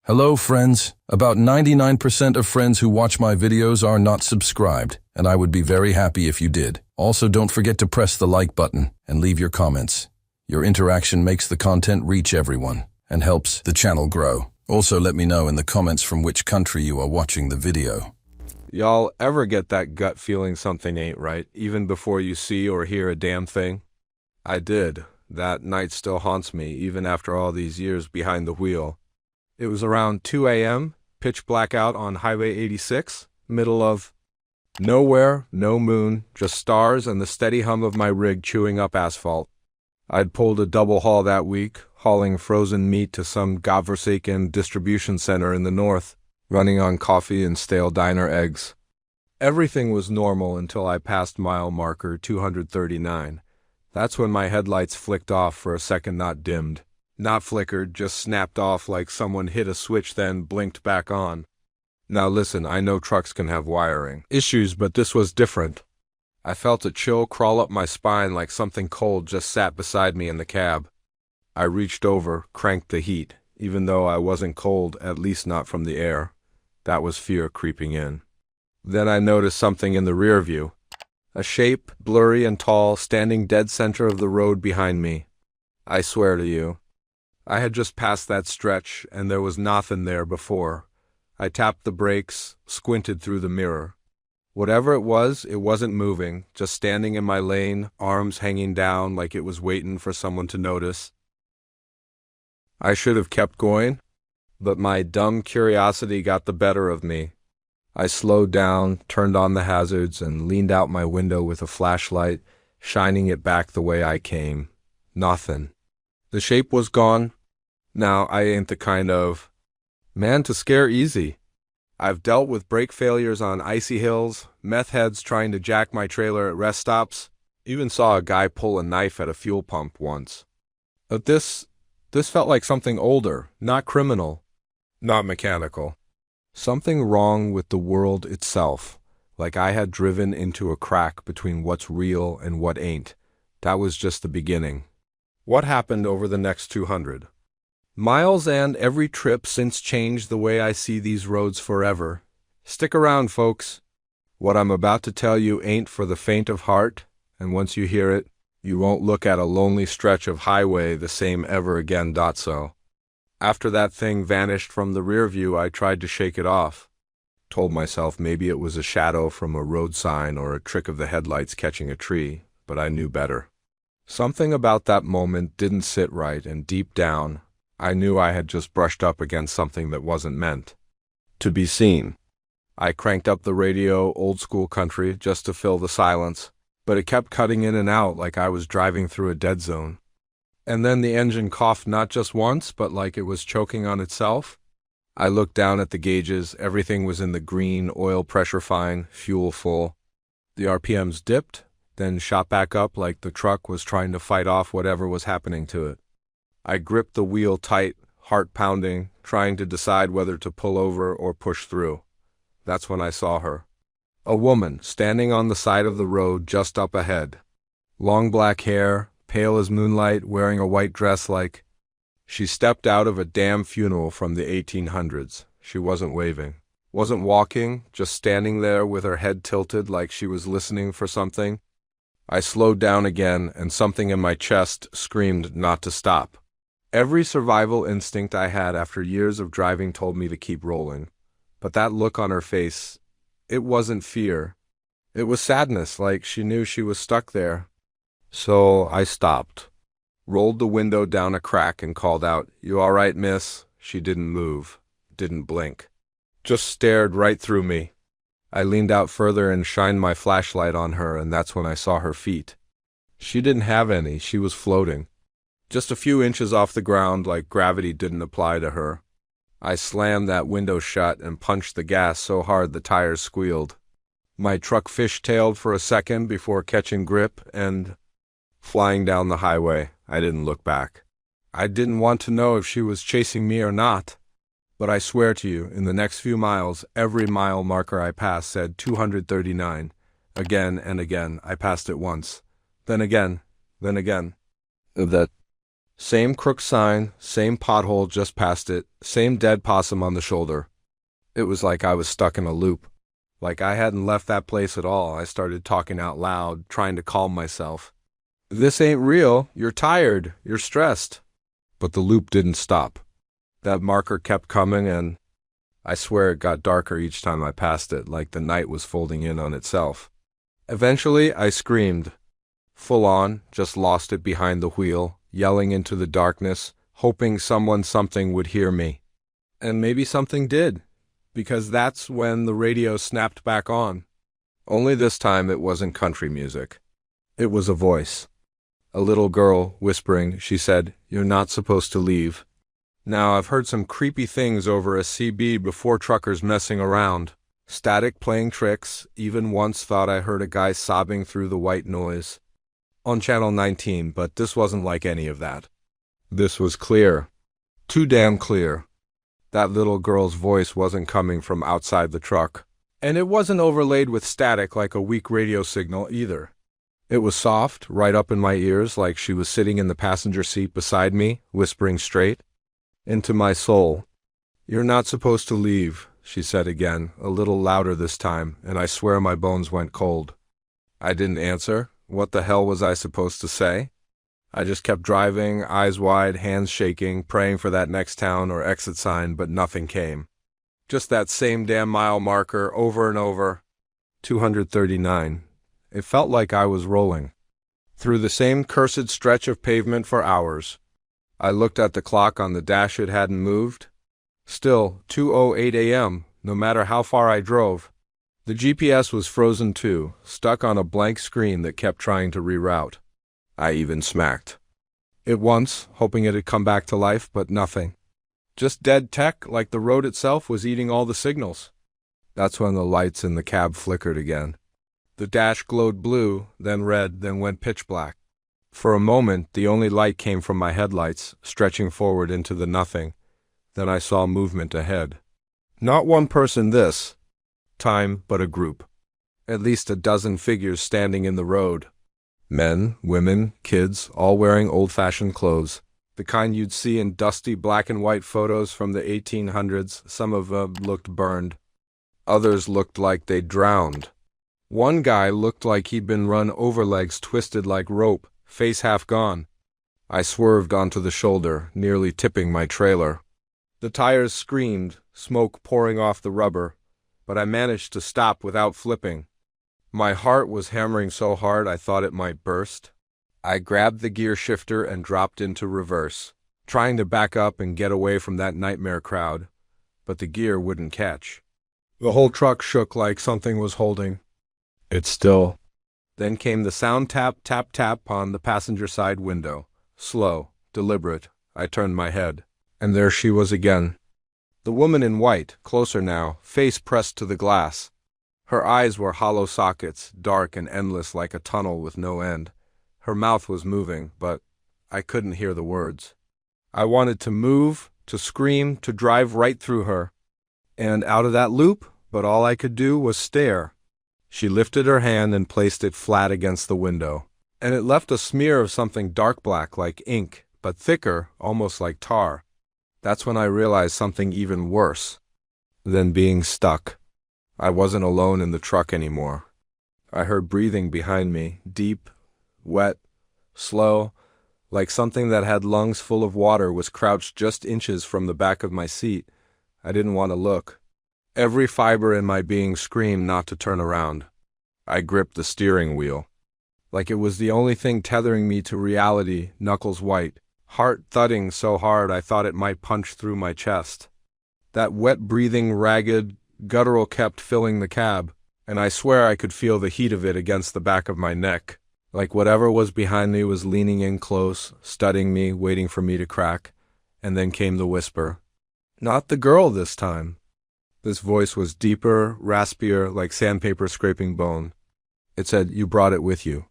Hello, friends. About 99% of friends who watch my videos are not subscribed, and I would be very happy if you did. Also, don't forget to press the like button and leave your comments. Your interaction makes the content reach everyone and helps the channel grow. Also, let me know in the comments from which country you are watching the video. Y'all ever get that gut feeling something ain't right, even before you see or hear a damn thing? I did. That night still haunts me, even after all these years behind the wheel. It was around 2 a.m., pitch black out on Highway 86, middle of nowhere, no moon, just stars and the steady hum of my rig chewing up asphalt. I'd pulled a double haul that week, hauling frozen meat to some godforsaken distribution center in the north, running on coffee and stale diner eggs. Everything was normal until I passed mile marker 239. That's when my headlights flicked off for a second, not dimmed. Not flickered, just snapped off like someone hit a switch then blinked back on. Now listen, I know trucks can have wiring issues, but this was different. I felt a chill crawl up my spine like something cold just sat beside me in the cab. I reached over, cranked the heat, even though I wasn't cold, at least not from the air. That was fear creeping in. Then I noticed something in the rear view. A shape, blurry and tall, standing dead center of the road behind me. I swear to you, I had just passed that stretch, and there was nothing there before. I tapped the brakes, squinted through the mirror. Whatever it wasn't moving, just standing in my lane, arms hanging down like it was waiting for someone to notice. I should have kept going, but my dumb curiosity got the better of me. I slowed down, turned on the hazards, and leaned out my window with a flashlight, shining it back the way I came. Nothing. The shape was gone. Now, I ain't the kind of man to scare easy. I've dealt with brake failures on icy hills, meth heads trying to jack my trailer at rest stops, even saw a guy pull a knife at a fuel pump once. But this felt like something older, not criminal, not mechanical. Something wrong with the world itself, like I had driven into a crack between what's real and what ain't. That was just the beginning. What happened over the next 200 miles and every trip since changed the way I see these roads forever. Stick around, folks. What I'm about to tell you ain't for the faint of heart, and once you hear it, you won't look at a lonely stretch of highway the same ever again. So. After that thing vanished from the rear view, I tried to shake it off. Told myself maybe it was a shadow from a road sign or a trick of the headlights catching a tree, but I knew better. Something about that moment didn't sit right, and deep down, I knew I had just brushed up against something that wasn't meant to be seen. I cranked up the radio, old school country, just to fill the silence, but it kept cutting in and out like I was driving through a dead zone. And then the engine coughed not just once, but like it was choking on itself. I looked down at the gauges. Everything was in the green, oil pressure fine, fuel full. The RPMs dipped, then shot back up like the truck was trying to fight off whatever was happening to it. I gripped the wheel tight, heart pounding, trying to decide whether to pull over or push through. That's when I saw her. A woman standing on the side of the road just up ahead. Long black hair, pale as moonlight, wearing a white dress like she stepped out of a damn funeral from the 1800s. She wasn't waving, wasn't walking, just standing there with her head tilted like she was listening for something. I slowed down again, and something in my chest screamed not to stop. Every survival instinct I had after years of driving told me to keep rolling. But that look on her face, it wasn't fear. It was sadness, like she knew she was stuck there. So I stopped, rolled the window down a crack and called out, "You all right, miss?" She didn't move, didn't blink, just stared right through me. I leaned out further and shined my flashlight on her, and that's when I saw her feet. She didn't have any, she was floating. Just a few inches off the ground, like gravity didn't apply to her. I slammed that window shut and punched the gas so hard the tires squealed. My truck fishtailed for a second before catching grip and flying down the highway. I didn't look back. I didn't want to know if she was chasing me or not. But I swear to you, in the next few miles, every mile marker I passed said 239. Again and again, I passed it once. Then again, then again. Same crook sign, same pothole just past it, same dead possum on the shoulder. It was like I was stuck in a loop. Like I hadn't left that place at all. I started talking out loud, trying to calm myself. This ain't real. You're tired. You're stressed. But the loop didn't stop. That marker kept coming, and I swear it got darker each time I passed it, like the night was folding in on itself. Eventually, I screamed. Full on, just lost it behind the wheel, yelling into the darkness, hoping something would hear me. And maybe something did, because that's when the radio snapped back on. Only this time it wasn't country music. It was a voice. A little girl whispering. She said, "You're not supposed to leave." Now, I've heard some creepy things over a CB before, truckers messing around. Static playing tricks, even once thought I heard a guy sobbing through the white noise. On Channel 19, but this wasn't like any of that. This was clear. Too damn clear. That little girl's voice wasn't coming from outside the truck. And it wasn't overlaid with static like a weak radio signal either. It was soft, right up in my ears, like she was sitting in the passenger seat beside me, whispering straight into my soul. "You're not supposed to leave," she said again, a little louder this time, and I swear my bones went cold. I didn't answer. What the hell was I supposed to say? I just kept driving, eyes wide, hands shaking, praying for that next town or exit sign, but nothing came. Just that same damn mile marker over and over. 239. It felt like I was rolling through the same cursed stretch of pavement for hours. I looked at the clock on the dash. It hadn't moved. Still, 2:08 a.m., no matter how far I drove. The GPS was frozen too, stuck on a blank screen that kept trying to reroute. I even smacked it once, hoping it'd come back to life, but nothing. Just dead tech, like the road itself was eating all the signals. That's when the lights in the cab flickered again. The dash glowed blue, then red, then went pitch black. For a moment, the only light came from my headlights, stretching forward into the nothing. Then I saw movement ahead. Not one person this time, but a group. At least a dozen figures standing in the road. Men, women, kids, all wearing old-fashioned clothes. The kind you'd see in dusty black and white photos from the 1800s. Some of them looked burned. Others looked like they'd drowned. One guy looked like he'd been run over, legs twisted like rope, face half gone. I swerved onto the shoulder, nearly tipping my trailer. The tires screamed, smoke pouring off the rubber, but I managed to stop without flipping. My heart was hammering so hard I thought it might burst. I grabbed the gear shifter and dropped into reverse, trying to back up and get away from that nightmare crowd, but the gear wouldn't catch. The whole truck shook like something was holding it still. Then came the sound tap, tap, tap on the passenger side window. Slow, deliberate. I turned my head, and there she was again. The woman in white, closer now, face pressed to the glass. Her eyes were hollow sockets, dark and endless like a tunnel with no end. Her mouth was moving, but I couldn't hear the words. I wanted to move, to scream, to drive right through her, and out of that loop, but all I could do was stare. She lifted her hand and placed it flat against the window, and it left a smear of something dark black like ink, but thicker, almost like tar. That's when I realized something even worse than being stuck. I wasn't alone in the truck anymore. I heard breathing behind me, deep, wet, slow, like something that had lungs full of water was crouched just inches from the back of my seat. I didn't want to look. Every fiber in my being screamed not to turn around. I gripped the steering wheel, like it was the only thing tethering me to reality, knuckles white, heart thudding so hard I thought it might punch through my chest. That wet-breathing, ragged, guttural kept filling the cab, and I swear I could feel the heat of it against the back of my neck, like whatever was behind me was leaning in close, studying me, waiting for me to crack. And then came the whisper. Not the girl this time. This voice was deeper, raspier, like sandpaper scraping bone. It said, "You brought it with you."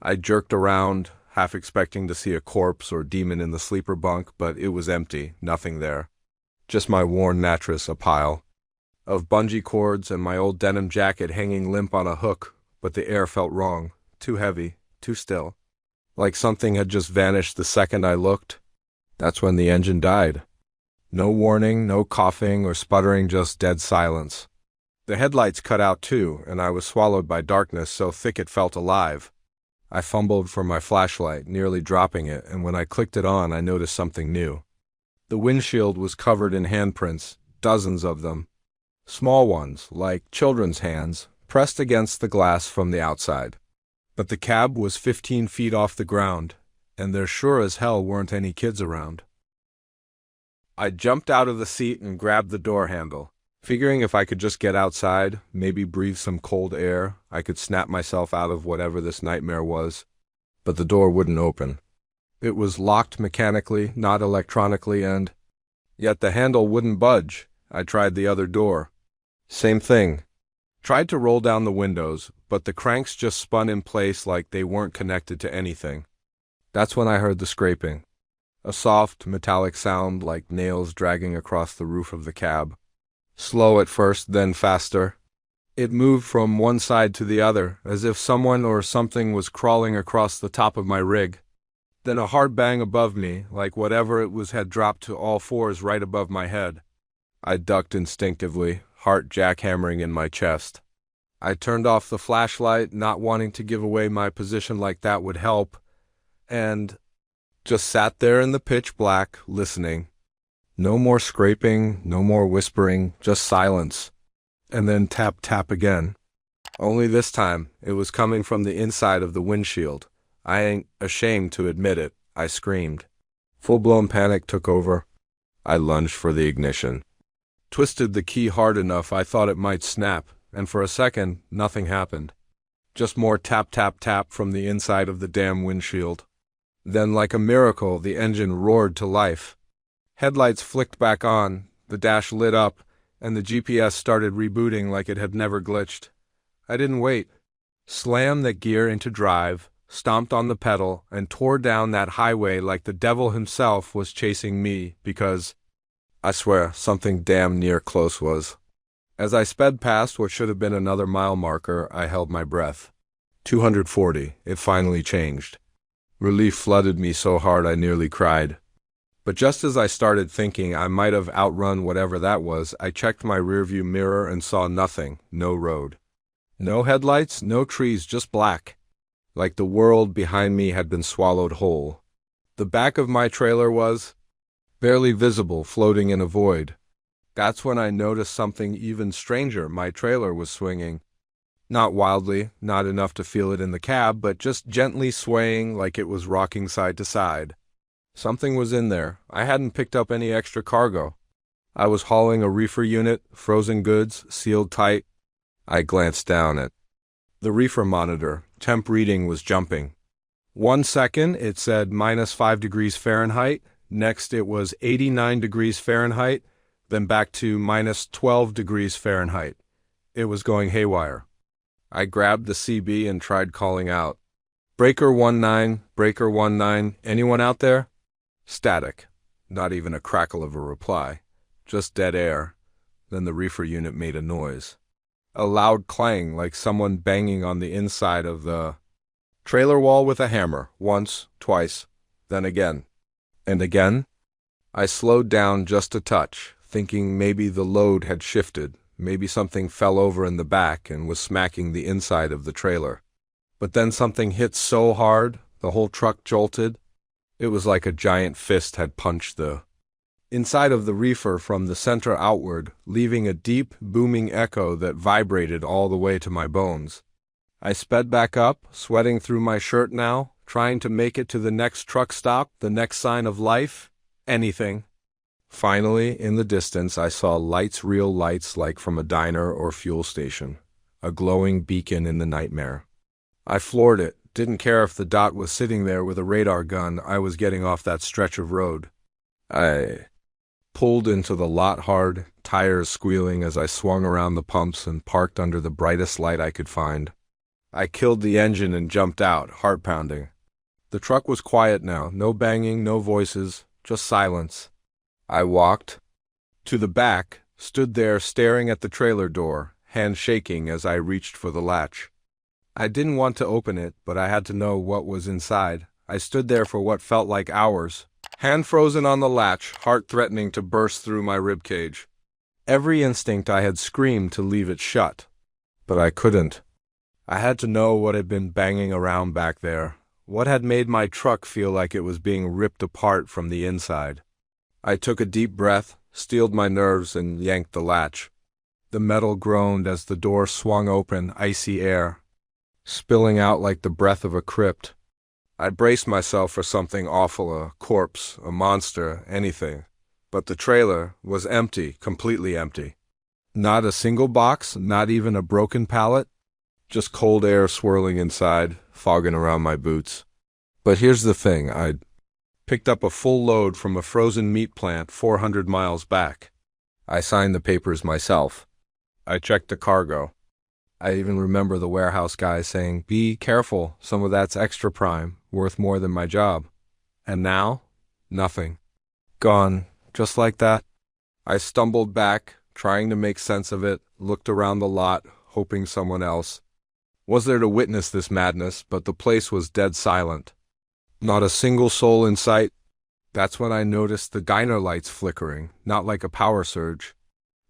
I jerked around, half expecting to see a corpse or demon in the sleeper bunk, but it was empty, nothing there. Just my worn mattress, a pile of bungee cords, and my old denim jacket hanging limp on a hook, but the air felt wrong, too heavy, too still. Like something had just vanished the second I looked. That's when the engine died. No warning, no coughing or sputtering, just dead silence. The headlights cut out too, and I was swallowed by darkness so thick it felt alive. I fumbled for my flashlight, nearly dropping it, and when I clicked it on, I noticed something new. The windshield was covered in handprints, dozens of them. Small ones, like children's hands, pressed against the glass from the outside. But the cab was 15 feet off the ground, and there sure as hell weren't any kids around. I jumped out of the seat and grabbed the door handle, figuring if I could just get outside, maybe breathe some cold air, I could snap myself out of whatever this nightmare was. But the door wouldn't open. It was locked mechanically, not electronically, and yet the handle wouldn't budge. I tried the other door. Same thing. Tried to roll down the windows, but the cranks just spun in place like they weren't connected to anything. That's when I heard the scraping. A soft, metallic sound like nails dragging across the roof of the cab. Slow at first, then faster. It moved from one side to the other, as if someone or something was crawling across the top of my rig. Then a hard bang above me, like whatever it was had dropped to all fours right above my head. I ducked instinctively, heart jackhammering in my chest. I turned off the flashlight, not wanting to give away my position like that would help, and just sat there in the pitch black, listening. No more scraping, no more whispering, just silence. And then tap, tap again. Only this time, it was coming from the inside of the windshield. I ain't ashamed to admit it, I screamed. Full-blown panic took over. I lunged for the ignition. Twisted the key hard enough I thought it might snap, and for a second, nothing happened. Just more tap, tap, tap from the inside of the damn windshield. Then, like a miracle, the engine roared to life. Headlights flicked back on, the dash lit up, and the GPS started rebooting like it had never glitched. I didn't wait. Slammed the gear into drive, stomped on the pedal, and tore down that highway like the devil himself was chasing me because, I swear, something damn near close was. As I sped past what should have been another mile marker, I held my breath. 240, it finally changed. Relief flooded me so hard I nearly cried. But just as I started thinking I might have outrun whatever that was, I checked my rearview mirror and saw nothing, no road. No headlights, no trees, just black. Like the world behind me had been swallowed whole. The back of my trailer was barely visible, floating in a void. That's when I noticed something even stranger. My trailer was swinging. Not wildly, not enough to feel it in the cab, but just gently swaying like it was rocking side to side. Something was in there. I hadn't picked up any extra cargo. I was hauling a reefer unit, frozen goods, sealed tight. I glanced down at the reefer monitor. Temp reading was jumping. 1 second, it said -5 degrees Fahrenheit. Next, it was 89 degrees Fahrenheit. Then back to -12 degrees Fahrenheit. It was going haywire. I grabbed the CB and tried calling out. Breaker 19, Breaker 19, anyone out there? Static. Not even a crackle of a reply. Just dead air. Then the reefer unit made a noise. A loud clang like someone banging on the inside of the trailer wall with a hammer. Once, twice, then again. And again? I slowed down just a touch, thinking maybe the load had shifted. Maybe something fell over in the back and was smacking the inside of the trailer. But then something hit so hard, the whole truck jolted. It was like a giant fist had punched the inside of the reefer from the center outward, leaving a deep, booming echo that vibrated all the way to my bones. I sped back up, sweating through my shirt now, trying to make it to the next truck stop, the next sign of life, anything. Finally, in the distance, I saw lights, real lights like from a diner or fuel station, a glowing beacon in the nightmare. I floored it, didn't care if the dot was sitting there with a radar gun. I was getting off that stretch of road. I pulled into the lot hard, tires squealing as I swung around the pumps and parked under the brightest light I could find. I killed the engine and jumped out, heart pounding. The truck was quiet now, no banging, no voices, just silence. I walked to the back, stood there staring at the trailer door, hand shaking as I reached for the latch. I didn't want to open it, but I had to know what was inside. I stood there for what felt like hours, Hand frozen on the latch, heart threatening to burst through my ribcage. Every instinct I had screamed to leave it shut, but I couldn't. I had to know what had been banging around back there, what had made my truck feel like it was being ripped apart from the inside. I took a deep breath, steeled my nerves, and yanked the latch. The metal groaned as the door swung open, icy air, spilling out like the breath of a crypt. I braced myself for something awful, a corpse, a monster, anything. But the trailer was empty, completely empty. Not a single box, not even a broken pallet. Just cold air swirling inside, fogging around my boots. But here's the thing, I'd picked up a full load from a frozen meat plant 400 miles back. I signed the papers myself. I checked the cargo. I even remember the warehouse guy saying, "Be careful, some of that's extra prime, worth more than my job." And now, nothing. Gone, just like that. I stumbled back, trying to make sense of it, looked around the lot, hoping someone else was there to witness this madness, but the place was dead silent. Not a single soul in sight. That's when I noticed the diner lights flickering, not like a power surge.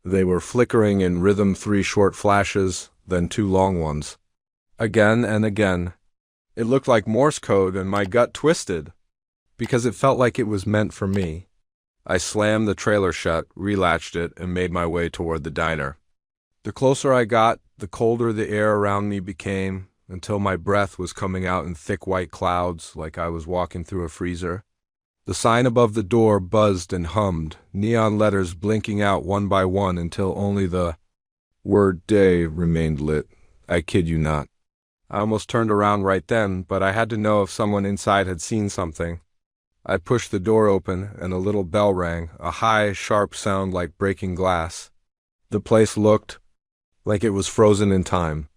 They were flickering in rhythm, 3 short flashes, then 2 long ones. Again and again. It looked like Morse code, and my gut twisted, because it felt like it was meant for me. I slammed the trailer shut, relatched it, and made my way toward the diner. The closer I got, the colder the air around me became, until my breath was coming out in thick white clouds like I was walking through a freezer. The sign above the door buzzed and hummed, neon letters blinking out one by one until only the word "day" remained lit. I kid you not. I almost turned around right then, but I had to know if someone inside had seen something. I pushed the door open, and a little bell rang, a high, sharp sound like breaking glass. The place looked like it was frozen in time.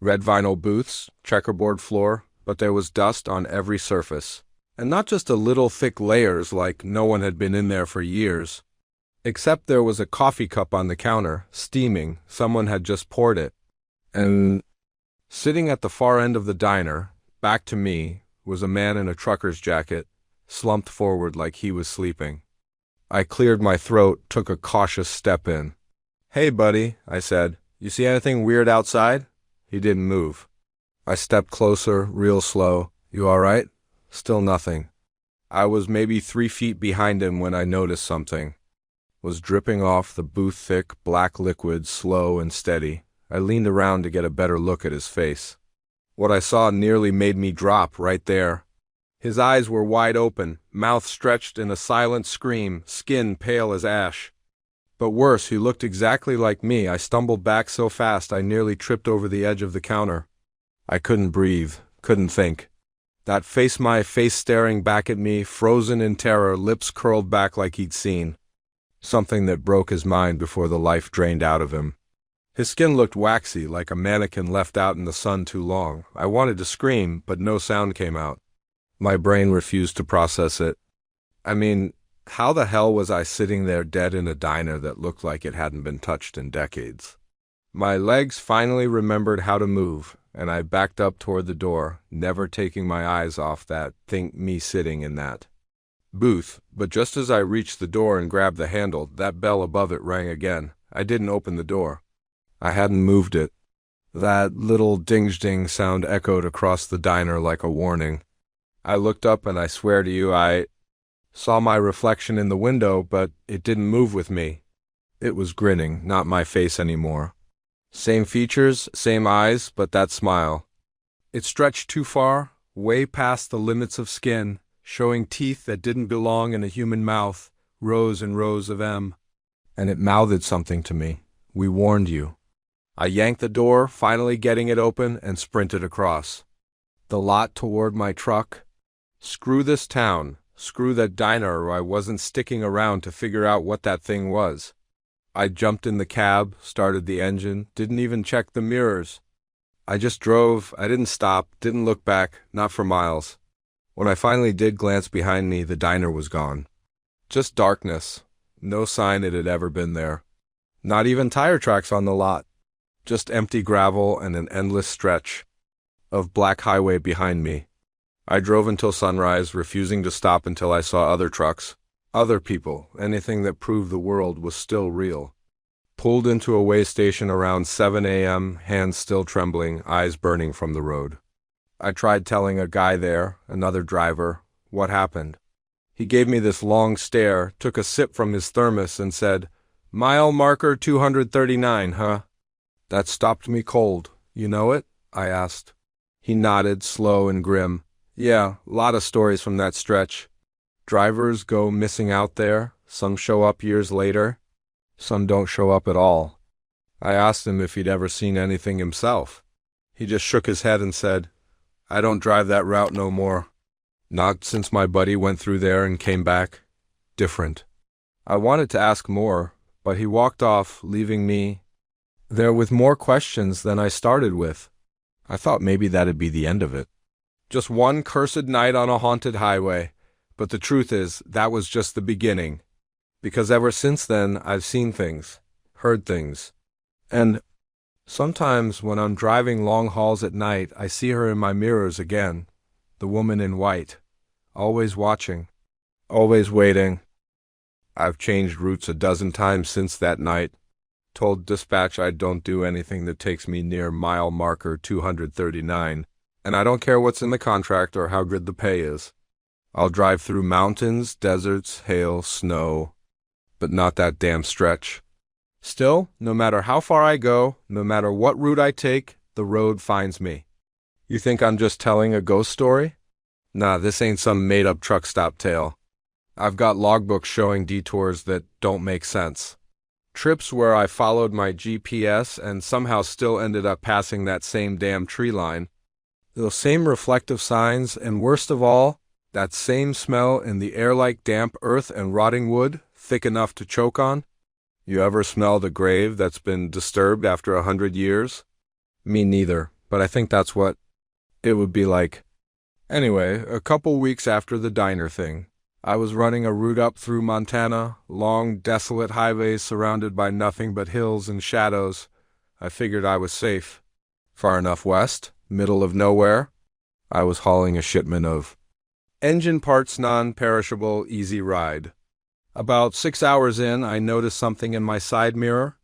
Red vinyl booths, checkerboard floor, but there was dust on every surface. And not just a little thick layers like no one had been in there for years. Except there was a coffee cup on the counter, steaming, someone had just poured it. And sitting at the far end of the diner, back to me, was a man in a trucker's jacket, slumped forward like he was sleeping. I cleared my throat, took a cautious step in. "Hey, buddy," I said. "You see anything weird outside?" He didn't move. I stepped closer, real slow. "You all right?" Still nothing. I was maybe 3 feet behind him when I noticed something. Was dripping off the booth-thick black liquid, slow and steady. I leaned around to get a better look at his face. What I saw nearly made me drop right there. His eyes were wide open, mouth stretched in a silent scream, skin pale as ash. But worse, he looked exactly like me. I stumbled back so fast I nearly tripped over the edge of the counter. I couldn't breathe, couldn't think. That face, my face staring back at me, frozen in terror, lips curled back like he'd seen something that broke his mind before the life drained out of him. His skin looked waxy, like a mannequin left out in the sun too long. I wanted to scream, but no sound came out. My brain refused to process it. I mean, how the hell was I sitting there dead in a diner that looked like it hadn't been touched in decades? My legs finally remembered how to move, and I backed up toward the door, never taking my eyes off that me sitting in that booth. But just as I reached the door and grabbed the handle, that bell above it rang again. I didn't open the door. I hadn't moved it. That little ding-ding sound echoed across the diner like a warning. I looked up, and I swear to you, I saw my reflection in the window, but it didn't move with me. It was grinning, not my face anymore. Same features, same eyes, but that smile. It stretched too far, way past the limits of skin, showing teeth that didn't belong in a human mouth, rows and rows of them. And it mouthed something to me. "We warned you." I yanked the door, finally getting it open, and sprinted across the lot toward my truck. Screw this town. Screw that diner, or I wasn't sticking around to figure out what that thing was. I jumped in the cab, started the engine, didn't even check the mirrors. I just drove. I didn't stop, didn't look back, not for miles. When I finally did glance behind me, the diner was gone. Just darkness. No sign it had ever been there. Not even tire tracks on the lot. Just empty gravel and an endless stretch of black highway behind me. I drove until sunrise, refusing to stop until I saw other trucks, other people, anything that proved the world was still real. Pulled into a way station around 7 a.m., hands still trembling, eyes burning from the road. I tried telling a guy there, another driver, what happened. He gave me this long stare, took a sip from his thermos, and said, "Mile marker 239, huh?" That stopped me cold. "You know it?" I asked. He nodded, slow and grim. "Yeah, lot of stories from that stretch. Drivers go missing out there, some show up years later, some don't show up at all." I asked him if he'd ever seen anything himself. He just shook his head and said, "I don't drive that route no more. Not since my buddy went through there and came back. Different." I wanted to ask more, but he walked off, leaving me there with more questions than I started with. I thought maybe that'd be the end of it. Just one cursed night on a haunted highway. But the truth is, that was just the beginning. Because ever since then, I've seen things, heard things. And sometimes when I'm driving long hauls at night, I see her in my mirrors again. The woman in white. Always watching. Always waiting. I've changed routes a dozen times since that night. Told dispatch I don't do anything that takes me near mile marker 239. And I don't care what's in the contract or how good the pay is. I'll drive through mountains, deserts, hail, snow. But not that damn stretch. Still, no matter how far I go, no matter what route I take, the road finds me. You think I'm just telling a ghost story? Nah, this ain't some made-up truck stop tale. I've got logbooks showing detours that don't make sense. Trips where I followed my GPS and somehow still ended up passing that same damn tree line. Those same reflective signs, and worst of all, that same smell in the air like damp earth and rotting wood, thick enough to choke on. You ever smelled a grave that's been disturbed after 100 years? Me neither, but I think that's what it would be like. Anyway, a couple weeks after the diner thing, I was running a route up through Montana, long, desolate highways surrounded by nothing but hills and shadows. I figured I was safe. Far enough west, middle of nowhere, I was hauling a shipment of engine parts, non-perishable, easy ride. About 6 hours in, I noticed something in my side mirror.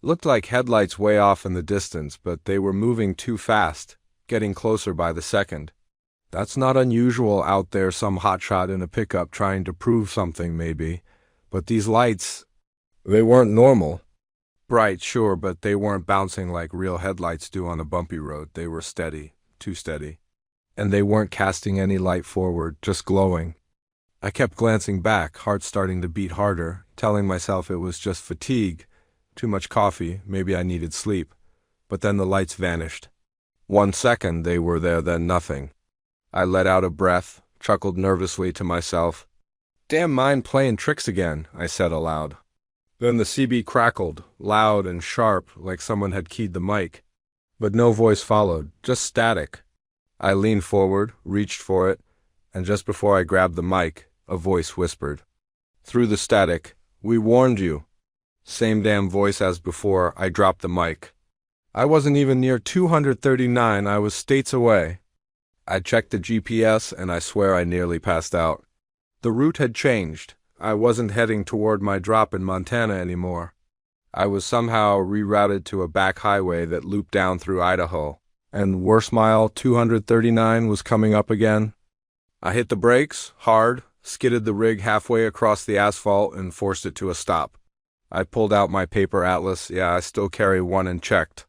Looked like headlights way off in the distance, but they were moving too fast, getting closer by the second. That's not unusual out there, some hotshot in a pickup trying to prove something maybe. But these lights, they weren't normal. Bright, sure, but they weren't bouncing like real headlights do on a bumpy road. They were steady, too steady. And they weren't casting any light forward, just glowing. I kept glancing back, heart starting to beat harder, telling myself it was just fatigue, too much coffee, maybe I needed sleep. But then the lights vanished. 1 second they were there, then nothing. I let out a breath, chuckled nervously to myself. "Damn mind playing tricks again," I said aloud. Then the CB crackled, loud and sharp, like someone had keyed the mic. But no voice followed, just static. I leaned forward, reached for it, and just before I grabbed the mic, a voice whispered. Through the static, "We warned you." Same damn voice as before. I dropped the mic. I wasn't even near 239, I was states away. I checked the GPS, and I swear I nearly passed out. The route had changed. I wasn't heading toward my drop in Montana anymore. I was somehow rerouted to a back highway that looped down through Idaho, and worst mile 239 was coming up again. I hit the brakes, hard, skidded the rig halfway across the asphalt, and forced it to a stop. I pulled out my paper atlas. Yeah, I still carry one, and checked.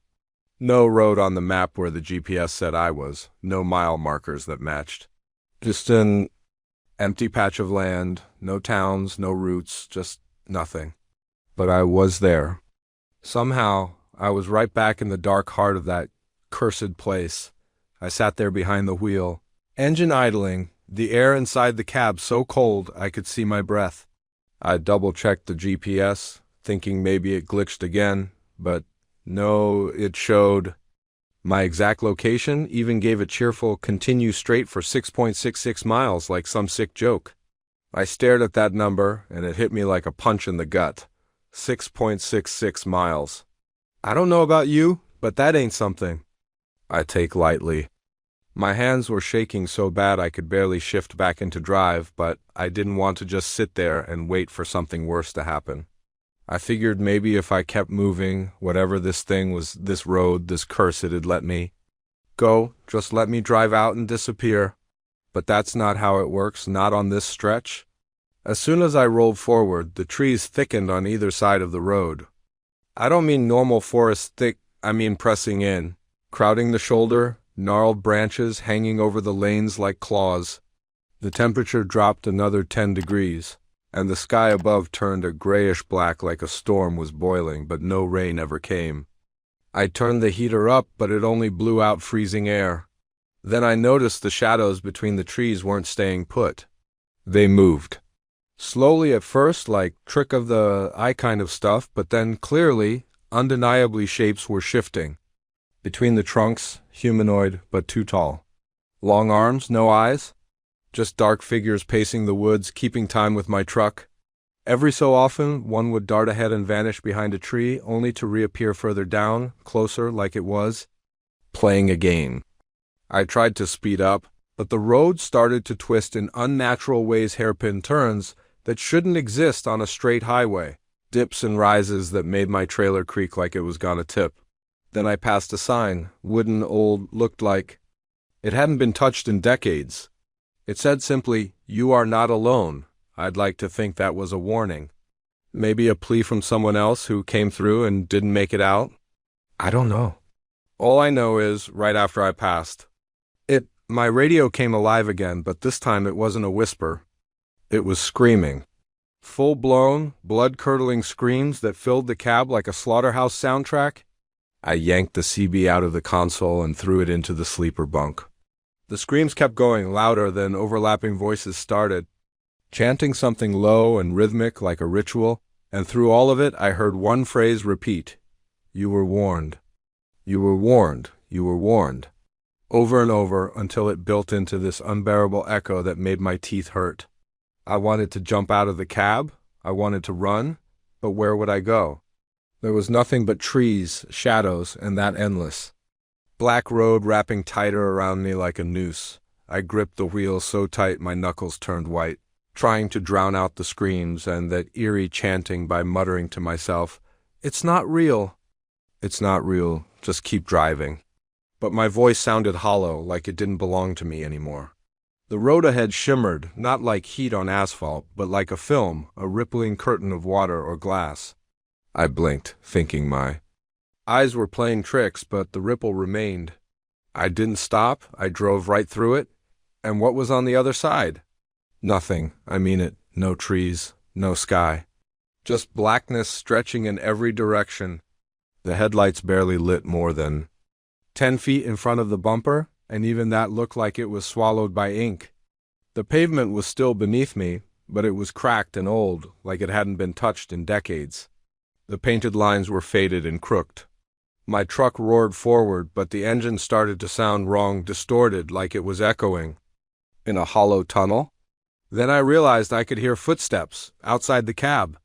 No road on the map where the GPS said I was. No mile markers that matched. Just an empty patch of land, no towns, no routes, just nothing. But I was there. Somehow, I was right back in the dark heart of that cursed place. I sat there behind the wheel, engine idling, the air inside the cab so cold I could see my breath. I double-checked the GPS, thinking maybe it glitched again, but no, it showed my exact location, even gave a cheerful continue straight for 6.66 miles like some sick joke. I stared at that number, and it hit me like a punch in the gut. 6.66 miles. I don't know about you, but that ain't something I take lightly. My hands were shaking so bad I could barely shift back into drive, but I didn't want to just sit there and wait for something worse to happen. I figured maybe if I kept moving, whatever this thing was, this road, this curse it had let me go, just let me drive out and disappear. But that's not how it works, not on this stretch. As soon as I rolled forward, the trees thickened on either side of the road. I don't mean normal forest thick, I mean pressing in, crowding the shoulder, gnarled branches hanging over the lanes like claws. The temperature dropped another 10 degrees, and the sky above turned a grayish black like a storm was boiling, but no rain ever came. I turned the heater up, but it only blew out freezing air. Then I noticed the shadows between the trees weren't staying put. They moved. Slowly at first, like trick of the eye kind of stuff, but then clearly, undeniably shapes were shifting. Between the trunks, humanoid, but too tall. Long arms, no eyes. Just dark figures pacing the woods, keeping time with my truck. Every so often, one would dart ahead and vanish behind a tree, only to reappear further down, closer, like it was playing a game. I tried to speed up, but the road started to twist in unnatural ways, hairpin turns that shouldn't exist on a straight highway, dips and rises that made my trailer creak like it was gonna tip. Then I passed a sign, wooden, old, looked like it hadn't been touched in decades. It said simply, "You are not alone." I'd like to think that was a warning. Maybe a plea from someone else who came through and didn't make it out? I don't know. All I know is, right after I passed, my radio came alive again, but this time it wasn't a whisper. It was screaming. Full-blown, blood-curdling screams that filled the cab like a slaughterhouse soundtrack. I yanked the CB out of the console and threw it into the sleeper bunk. The screams kept going louder, then overlapping voices started, chanting something low and rhythmic like a ritual, and through all of it I heard one phrase repeat, "You were warned. You were warned. You were warned." Over and over until it built into this unbearable echo that made my teeth hurt. I wanted to jump out of the cab. I wanted to run, but where would I go? There was nothing but trees, shadows, and that endless. Black road wrapping tighter around me like a noose. I gripped the wheel so tight my knuckles turned white, trying to drown out the screams and that eerie chanting by muttering to myself, "It's not real. It's not real. Just keep driving." But my voice sounded hollow, like it didn't belong to me anymore. The road ahead shimmered, not like heat on asphalt, but like a film, a rippling curtain of water or glass. I blinked, thinking my eyes were playing tricks, but the ripple remained. I didn't stop, I drove right through it, and what was on the other side? Nothing, I mean it, no trees, no sky. Just blackness stretching in every direction. The headlights barely lit more than 10 feet in front of the bumper, and even that looked like it was swallowed by ink. The pavement was still beneath me, but it was cracked and old, like it hadn't been touched in decades. The painted lines were faded and crooked. My truck roared forward, but the engine started to sound wrong, distorted, like it was echoing. In a hollow tunnel? Then I realized I could hear footsteps outside the cab.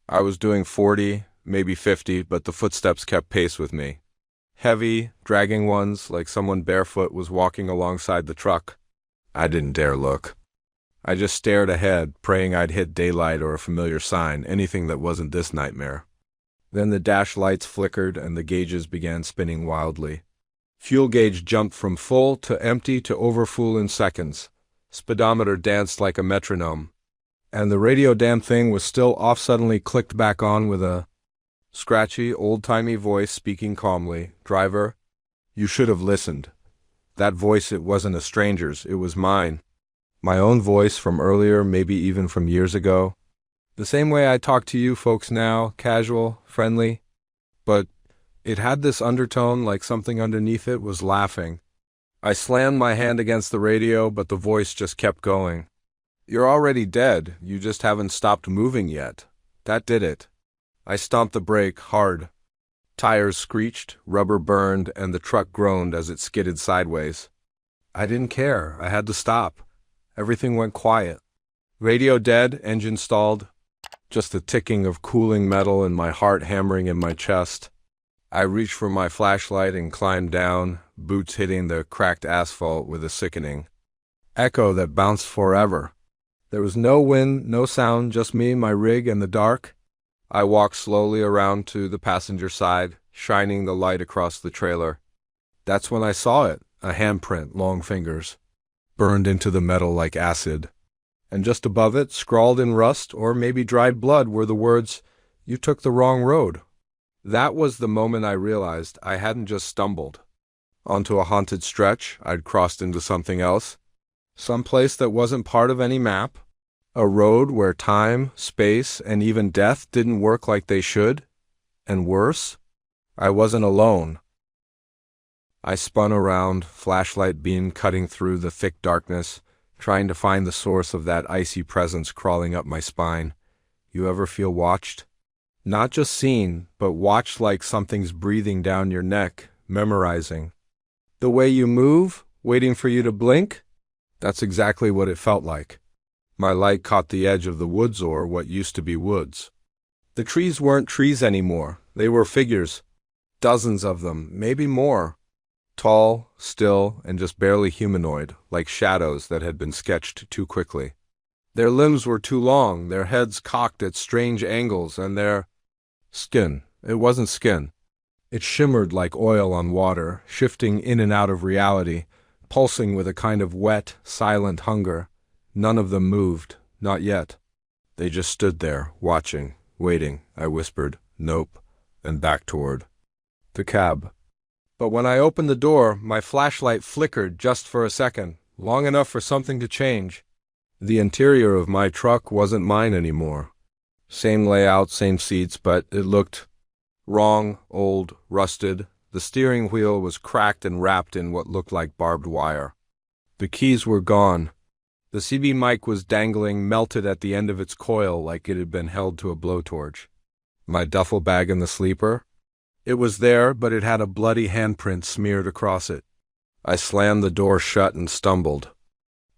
I was doing 40, maybe 50, but the footsteps kept pace with me. Heavy, dragging ones, like someone barefoot was walking alongside the truck. I didn't dare look. I just stared ahead, praying I'd hit daylight or a familiar sign, anything that wasn't this nightmare. Then the dash lights flickered and the gauges began spinning wildly. Fuel gauge jumped from full to empty to overfull in seconds. Speedometer danced like a metronome. And the radio damn thing was still off, suddenly clicked back on with a scratchy, old-timey voice speaking calmly. "Driver, you should have listened." That voice, it wasn't a stranger's, it was mine. My own voice from earlier, maybe even from years ago. The same way I talk to you folks now, casual, friendly. But it had this undertone, like something underneath it was laughing. I slammed my hand against the radio, but the voice just kept going. "You're already dead, you just haven't stopped moving yet. That did it." I stomped the brake hard. Tires screeched, rubber burned, and the truck groaned as it skidded sideways. I didn't care. I had to stop. Everything went quiet. Radio dead, engine stalled. Just the ticking of cooling metal and my heart hammering in my chest. I reached for my flashlight and climbed down, boots hitting the cracked asphalt with a sickening echo that bounced forever. There was no wind, no sound, just me, my rig, and the dark. I walked slowly around to the passenger side, shining the light across the trailer. That's when I saw it, a handprint, long fingers, burned into the metal like acid. And just above it, scrawled in rust or maybe dried blood, were the words, "You took the wrong road." That was the moment I realized I hadn't just stumbled onto a haunted stretch. I'd crossed into something else, some place that wasn't part of any map, a road where time, space, and even death didn't work like they should. And worse, I wasn't alone. I spun around, flashlight beam cutting through the thick darkness, trying to find the source of that icy presence crawling up my spine. You ever feel watched? Not just seen, but watched, like something's breathing down your neck, memorizing the way you move, waiting for you to blink? That's exactly what it felt like. My light caught the edge of the woods, or what used to be woods. The trees weren't trees anymore. They were figures. Dozens of them, maybe more. Tall, still, and just barely humanoid, like shadows that had been sketched too quickly. Their limbs were too long, their heads cocked at strange angles, and their skin. It wasn't skin. It shimmered like oil on water, shifting in and out of reality, pulsing with a kind of wet, silent hunger. None of them moved, not yet. They just stood there, watching, waiting. I whispered, "Nope," and back toward the cab. But when I opened the door, my flashlight flickered just for a second, long enough for something to change. The interior of my truck wasn't mine anymore. Same layout, same seats, but it looked wrong, old, rusted. The steering wheel was cracked and wrapped in what looked like barbed wire. The keys were gone. The CB mic was dangling, melted at the end of its coil like it had been held to a blowtorch. My duffel bag in the sleeper? It was there, but it had a bloody handprint smeared across it. I slammed the door shut and stumbled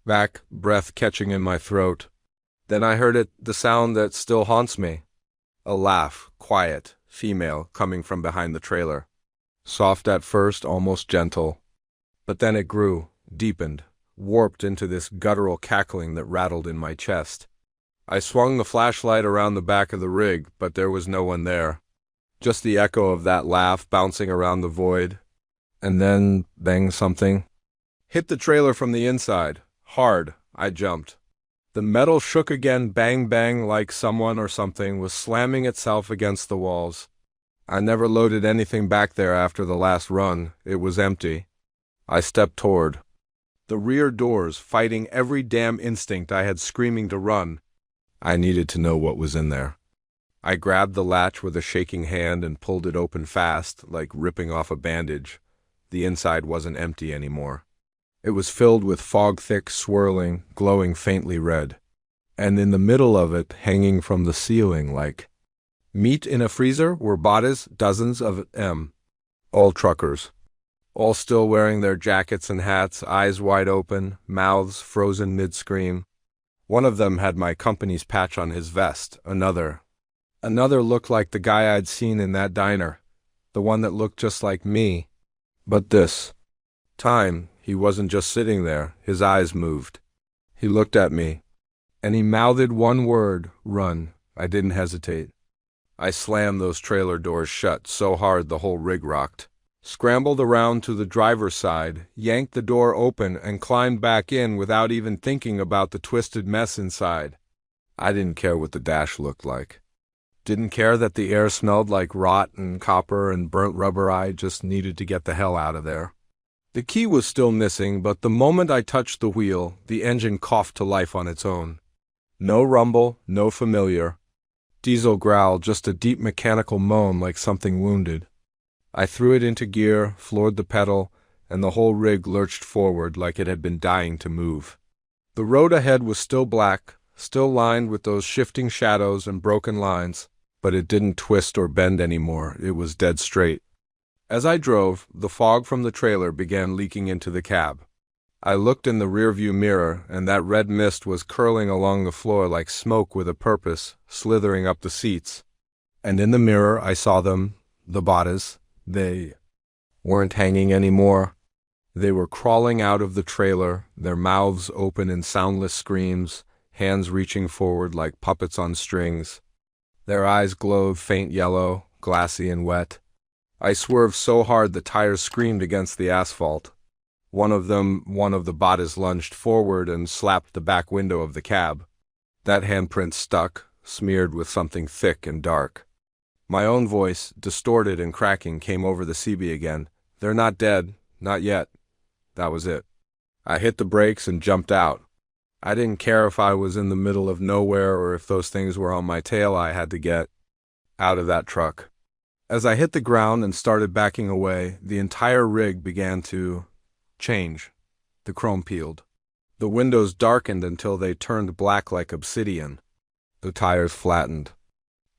back, breath catching in my throat. Then I heard it, the sound that still haunts me. A laugh, quiet, female, coming from behind the trailer. Soft at first, almost gentle. But then it grew, deepened, warped into this guttural cackling that rattled in my chest. I swung the flashlight around the back of the rig, but there was no one there. Just the echo of that laugh bouncing around the void. And then, bang, something hit the trailer from the inside. Hard. I jumped. The metal shook again, bang bang, like someone or something was slamming itself against the walls. I never loaded anything back there after the last run. It was empty. I stepped toward the rear doors, fighting every damn instinct I had screaming to run. I needed to know what was in there. I grabbed the latch with a shaking hand and pulled it open fast, like ripping off a bandage. The inside wasn't empty anymore. It was filled with fog-thick, swirling, glowing faintly red. And in the middle of it, hanging from the ceiling like meat in a freezer, were bodies, dozens of them. All truckers. All still wearing their jackets and hats, eyes wide open, mouths frozen mid-scream. One of them had my company's patch on his vest. Another looked like the guy I'd seen in that diner. The one that looked just like me. But this time, he wasn't just sitting there. His eyes moved. He looked at me, and he mouthed one word, "Run." I didn't hesitate. I slammed those trailer doors shut so hard the whole rig rocked. Scrambled around to the driver's side, yanked the door open, and climbed back in without even thinking about the twisted mess inside. I didn't care what the dash looked like. Didn't care that the air smelled like rot and copper and burnt rubber. I just needed to get the hell out of there. The key was still missing, but the moment I touched the wheel, the engine coughed to life on its own. No rumble, no familiar diesel growl, just a deep mechanical moan like something wounded. I threw it into gear, floored the pedal, and the whole rig lurched forward like it had been dying to move. The road ahead was still black, still lined with those shifting shadows and broken lines, but it didn't twist or bend anymore. It was dead straight. As I drove, the fog from the trailer began leaking into the cab. I looked in the rearview mirror, and that red mist was curling along the floor like smoke with a purpose, slithering up the seats. And in the mirror I saw them, the bodies. They weren't hanging anymore. They were crawling out of the trailer, their mouths open in soundless screams, hands reaching forward like puppets on strings. Their eyes glowed faint yellow, glassy and wet. I swerved so hard the tires screamed against the asphalt. One of the bodies lunged forward and slapped the back window of the cab. That handprint stuck, smeared with something thick and dark. My own voice, distorted and cracking, came over the CB again. "They're not dead. Not yet." That was it. I hit the brakes and jumped out. I didn't care if I was in the middle of nowhere or if those things were on my tail. I had to get out of that truck. As I hit the ground and started backing away, the entire rig began to change. The chrome peeled. The windows darkened until they turned black like obsidian. The tires flattened.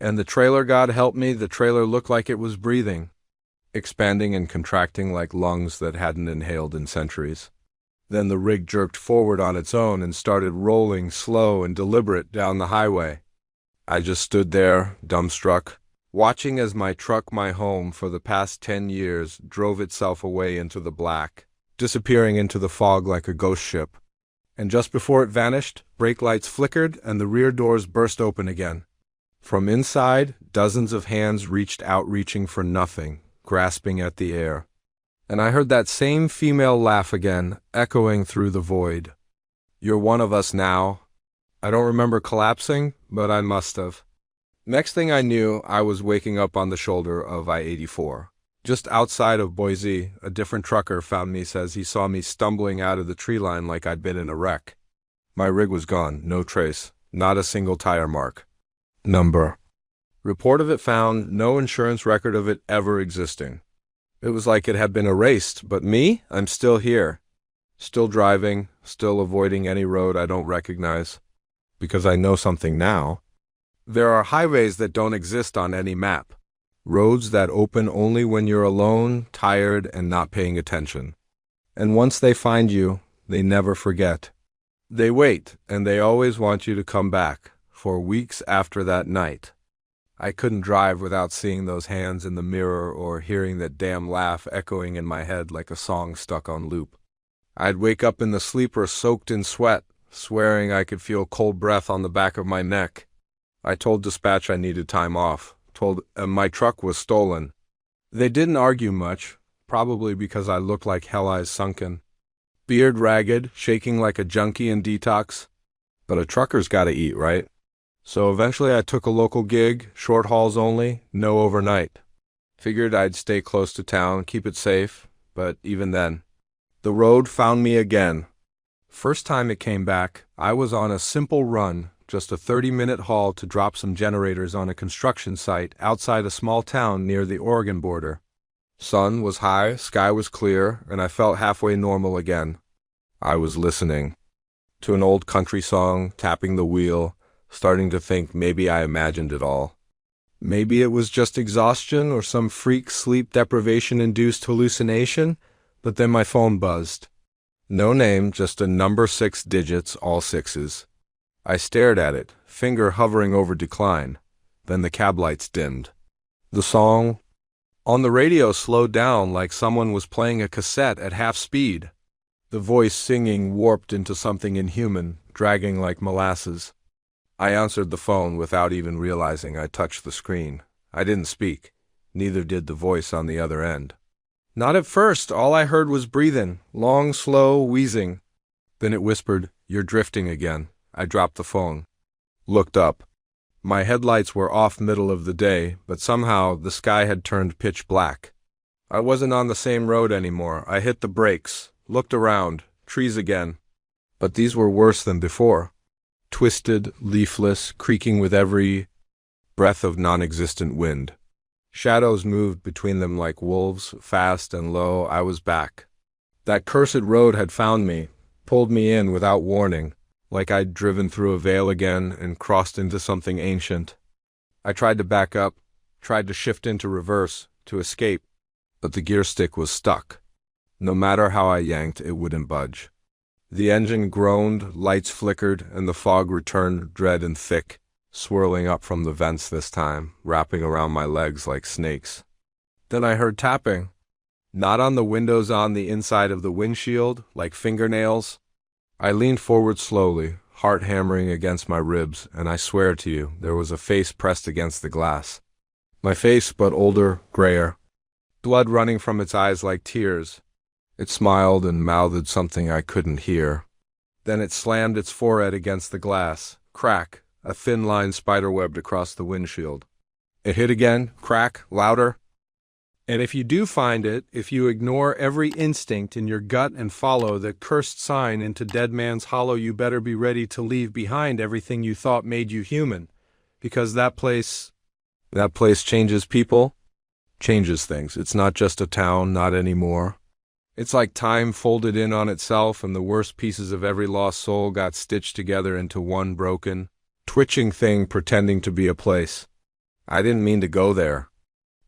And the trailer, God help me, the trailer looked like it was breathing, expanding and contracting like lungs that hadn't inhaled in centuries. Then the rig jerked forward on its own and started rolling slow and deliberate down the highway. I just stood there, dumbstruck, watching as my truck, my home for the past 10 years, drove itself away into the black, disappearing into the fog like a ghost ship. And just before it vanished, brake lights flickered and the rear doors burst open again. From inside, dozens of hands reached out, reaching for nothing, grasping at the air. And I heard that same female laugh again, echoing through the void. "You're one of us now." I don't remember collapsing, but I must have. Next thing I knew, I was waking up on the shoulder of I-84. Just outside of Boise, a different trucker found me, says he saw me stumbling out of the tree line like I'd been in a wreck. My rig was gone, no trace, not a single tire mark. Number. Report of it found, no insurance record of it ever existing. It was like it had been erased, but me? I'm still here. Still driving, still avoiding any road I don't recognize. Because I know something now. There are highways that don't exist on any map. Roads that open only when you're alone, tired, and not paying attention. And once they find you, they never forget. They wait, and they always want you to come back, for weeks after that night. I couldn't drive without seeing those hands in the mirror or hearing that damn laugh echoing in my head like a song stuck on loop. I'd wake up in the sleeper soaked in sweat, swearing I could feel cold breath on the back of my neck. I told dispatch I needed time off, told my truck was stolen. They didn't argue much, probably because I looked like hell-eyes sunken. Beard ragged, shaking like a junkie in detox. But a trucker's gotta eat, right? So eventually I took a local gig, short hauls only, no overnight. Figured I'd stay close to town, keep it safe, but even then. The road found me again. First time it came back, I was on a simple run, just a 30-minute haul to drop some generators on a construction site outside a small town near the Oregon border. Sun was high, sky was clear, and I felt halfway normal again. I was listening to an old country song, tapping the wheel, starting to think maybe I imagined it all. Maybe it was just exhaustion or some freak sleep deprivation-induced hallucination, but then my phone buzzed. No name, just a number, 6 digits, all sixes. I stared at it, finger hovering over decline. Then the cab lights dimmed. The song on the radio slowed down like someone was playing a cassette at half speed. The voice singing warped into something inhuman, dragging like molasses. I answered the phone without even realizing I touched the screen. I didn't speak. Neither did the voice on the other end. Not at first. All I heard was breathing, long, slow, wheezing. Then it whispered, "You're drifting again." I dropped the phone. Looked up. My headlights were off middle of the day, but somehow the sky had turned pitch black. I wasn't on the same road anymore. I hit the brakes, looked around, trees again. But these were worse than before. Twisted, leafless, creaking with every breath of non-existent wind. Shadows moved between them like wolves, fast and low. I was back. That cursed road had found me, pulled me in without warning, like I'd driven through a veil again and crossed into something ancient. I tried to back up, tried to shift into reverse, to escape, but the gear stick was stuck. No matter how I yanked, it wouldn't budge. The engine groaned, lights flickered, and the fog returned dread and thick, swirling up from the vents this time, wrapping around my legs like snakes. Then I heard tapping. Not on the windows, on the inside of the windshield, like fingernails. I leaned forward slowly, heart hammering against my ribs, and I swear to you, there was a face pressed against the glass. My face, but older, grayer. Blood running from its eyes like tears. It smiled and mouthed something I couldn't hear. Then it slammed its forehead against the glass. Crack, a thin line spiderwebbed across the windshield. It hit again, crack, louder. And if you do find it, if you ignore every instinct in your gut and follow the cursed sign into Dead Man's Hollow, you better be ready to leave behind everything you thought made you human. Because that place changes people, changes things. It's not just a town, not anymore. It's like time folded in on itself, and the worst pieces of every lost soul got stitched together into one broken, twitching thing pretending to be a place. I didn't mean to go there.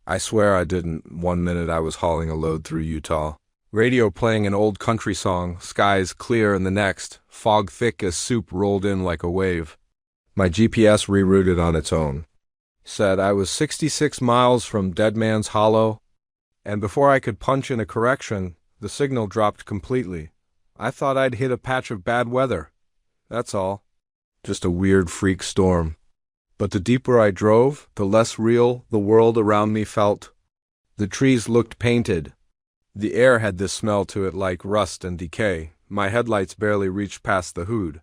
I swear I didn't. One minute I was hauling a load through Utah. Radio playing an old country song, skies clear, and the next, fog thick as soup rolled in like a wave. My GPS rerouted on its own. Said I was 66 miles from Dead Man's Hollow, and before I could punch in a correction, the signal dropped completely. I thought I'd hit a patch of bad weather. That's all. Just a weird freak storm. But the deeper I drove, the less real the world around me felt. The trees looked painted. The air had this smell to it like rust and decay. My headlights barely reached past the hood.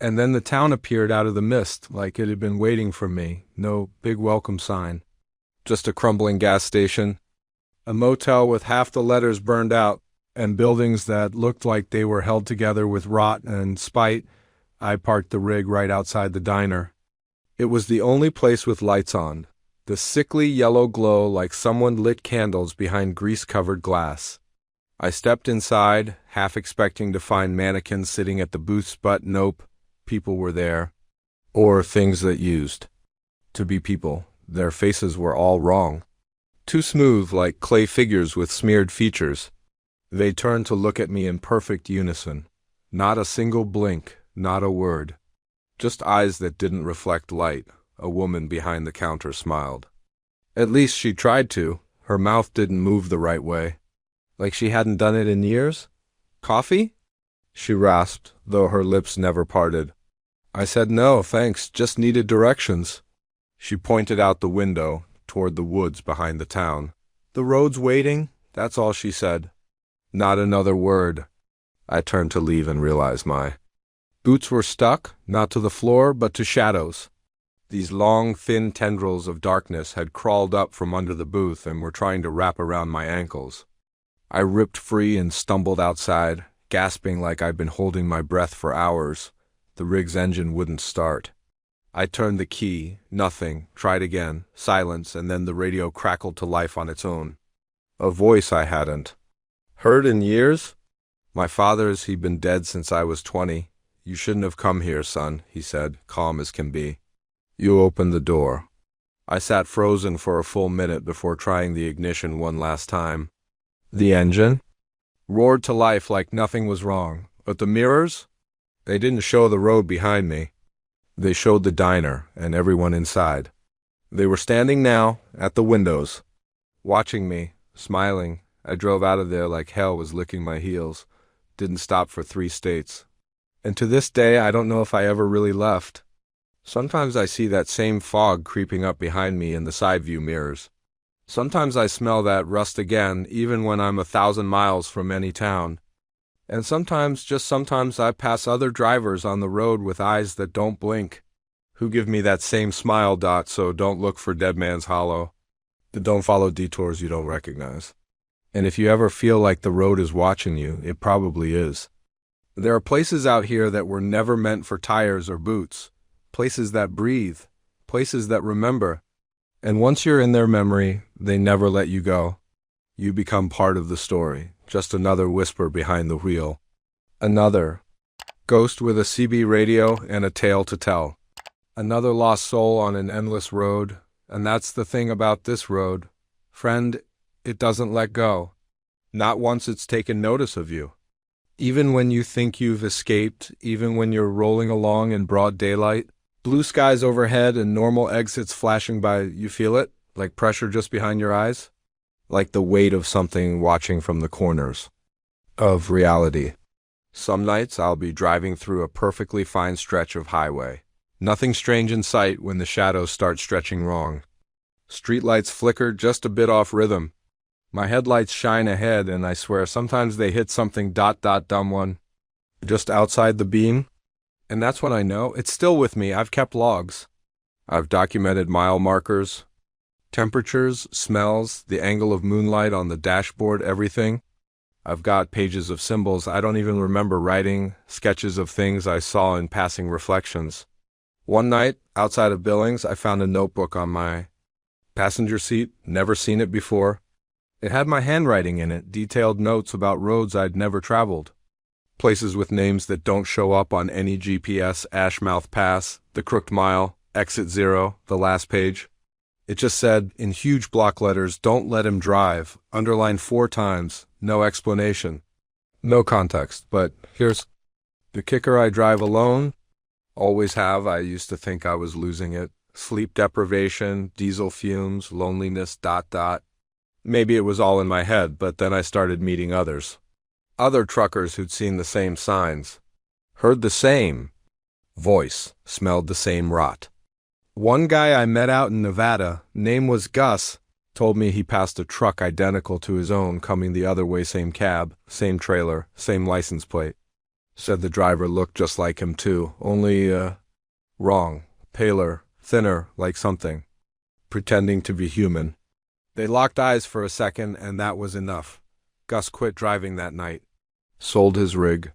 And then the town appeared out of the mist, like it had been waiting for me. No big welcome sign. Just a crumbling gas station. A motel with half the letters burned out, and buildings that looked like they were held together with rot and spite. I parked the rig right outside the diner. It was the only place with lights on, the sickly yellow glow like someone lit candles behind grease-covered glass. I stepped inside, half expecting to find mannequins sitting at the booths, but nope, people were there. Or things that used to be people. Their faces were all wrong. Too smooth, like clay figures with smeared features. They turned to look at me in perfect unison. Not a single blink, not a word. Just eyes that didn't reflect light. A woman behind the counter smiled. At least she tried to. Her mouth didn't move the right way. Like she hadn't done it in years? Coffee? She rasped, though her lips never parted. I said no, thanks, just needed directions. She pointed out the window, toward the woods behind the town. The road's waiting, that's all she said. Not another word. I turned to leave and realized my boots were stuck, not to the floor, but to shadows. These long, thin tendrils of darkness had crawled up from under the booth and were trying to wrap around my ankles. I ripped free and stumbled outside, gasping like I'd been holding my breath for hours. The rig's engine wouldn't start. I turned the key, nothing, tried again, silence, and then the radio crackled to life on its own. A voice I hadn't heard in years? My father's. He'd been dead since I was 20. You shouldn't have come here, son, he said, calm as can be. You opened the door. I sat frozen for a full minute before trying the ignition one last time. The engine roared to life like nothing was wrong, but the mirrors? They didn't show the road behind me. They showed the diner and everyone inside. They were standing now at the windows, watching me, smiling. I drove out of there like hell was licking my heels. Didn't stop for 3 states. And to this day, I don't know if I ever really left. Sometimes I see that same fog creeping up behind me in the side view mirrors. Sometimes I smell that rust again, even when I'm 1,000 miles from any town. And sometimes, just sometimes, I pass other drivers on the road with eyes that don't blink, who give me that same smile. So don't look for Dead Man's Hollow. Don't follow detours you don't recognize. And if you ever feel like the road is watching you, it probably is. There are places out here that were never meant for tires or boots. Places that breathe. Places that remember. And once you're in their memory, they never let you go. You become part of the story. Just another whisper behind the wheel. Another ghost with a CB radio and a tale to tell. Another lost soul on an endless road. And that's the thing about this road. Friend, it doesn't let go. Not once it's taken notice of you. Even when you think you've escaped, even when you're rolling along in broad daylight, blue skies overhead and normal exits flashing by, you feel it? Like pressure just behind your eyes? like the weight of something watching from the corners of reality. Some nights I'll be driving through a perfectly fine stretch of highway. Nothing strange in sight when the shadows start stretching wrong. Streetlights flicker just a bit off rhythm. My headlights shine ahead, and I swear sometimes they hit something dumb one just outside the beam. And that's when I know it's still with me. I've kept logs. I've documented mile markers, temperatures, smells, the angle of moonlight on the dashboard, everything. I've got pages of symbols I don't even remember writing, sketches of things I saw in passing reflections. One night, outside of Billings, I found a notebook on my passenger seat, never seen it before. It had my handwriting in it, detailed notes about roads I'd never traveled. Places with names that don't show up on any GPS, Ashmouth Pass, the Crooked Mile, Exit 0, the last page. It just said, in huge block letters, "Don't let him drive," underlined 4 times, no explanation. No context, but here's the kicker: I drive alone. Always have. I used to think I was losing it. Sleep deprivation, diesel fumes, loneliness, ... Maybe it was all in my head, but then I started meeting others. Other truckers who'd seen the same signs, heard the same voice, smelled the same rot. One guy I met out in Nevada, name was Gus, told me he passed a truck identical to his own coming the other way, same cab, same trailer, same license plate. Said the driver looked just like him too, only, wrong, paler, thinner, like something, pretending to be human. They locked eyes for a second, and that was enough. Gus quit driving that night, sold his rig,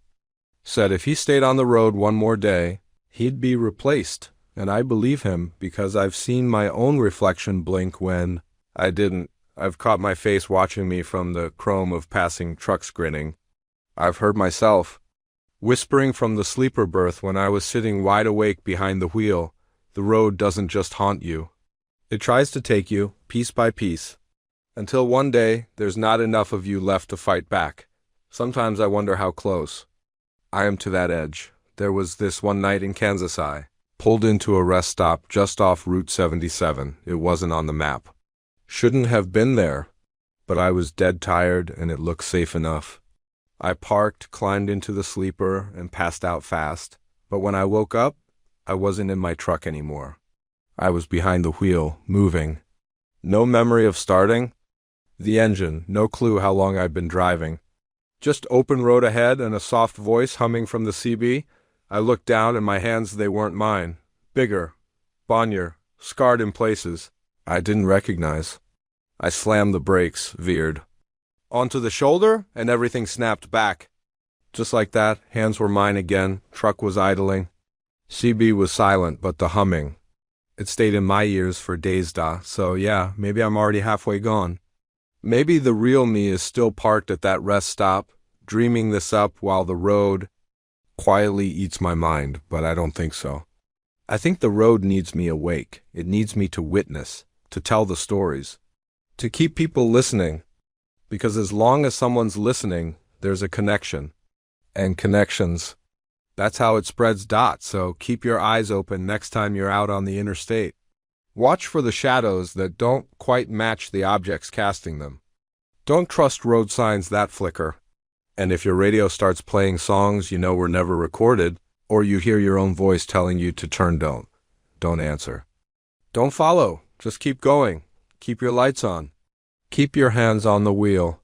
said if he stayed on the road one more day, he'd be replaced. And I believe him because I've seen my own reflection blink when I didn't. I've caught my face watching me from the chrome of passing trucks grinning. I've heard myself whispering from the sleeper berth when I was sitting wide awake behind the wheel. The road doesn't just haunt you. It tries to take you, piece by piece, until one day there's not enough of you left to fight back. Sometimes I wonder how close I am to that edge. There was this one night in Kansas I pulled into a rest stop just off Route 77. It wasn't on the map. Shouldn't have been there, but I was dead tired and it looked safe enough. I parked, climbed into the sleeper, and passed out fast. But when I woke up, I wasn't in my truck anymore. I was behind the wheel, moving. No memory of starting the engine, no clue how long I'd been driving. Just open road ahead and a soft voice humming from the CB. I looked down and my hands, they weren't mine. Bigger, bonier, scarred in places I didn't recognize. I slammed the brakes, veered onto the shoulder, and everything snapped back. Just like that, hands were mine again, truck was idling. CB was silent, but the humming, it stayed in my ears for days, so yeah, maybe I'm already halfway gone. Maybe the real me is still parked at that rest stop, dreaming this up while the road quietly eats my mind, but I don't think so. I think the road needs me awake. It needs me to witness, to tell the stories, to keep people listening. Because as long as someone's listening, there's a connection. And connections, that's how it spreads. So keep your eyes open next time you're out on the interstate. Watch for the shadows that don't quite match the objects casting them. Don't trust road signs that flicker. And if your radio starts playing songs you know were never recorded, or you hear your own voice telling you to turn, don't answer. Don't follow, just keep going. Keep your lights on. Keep your hands on the wheel.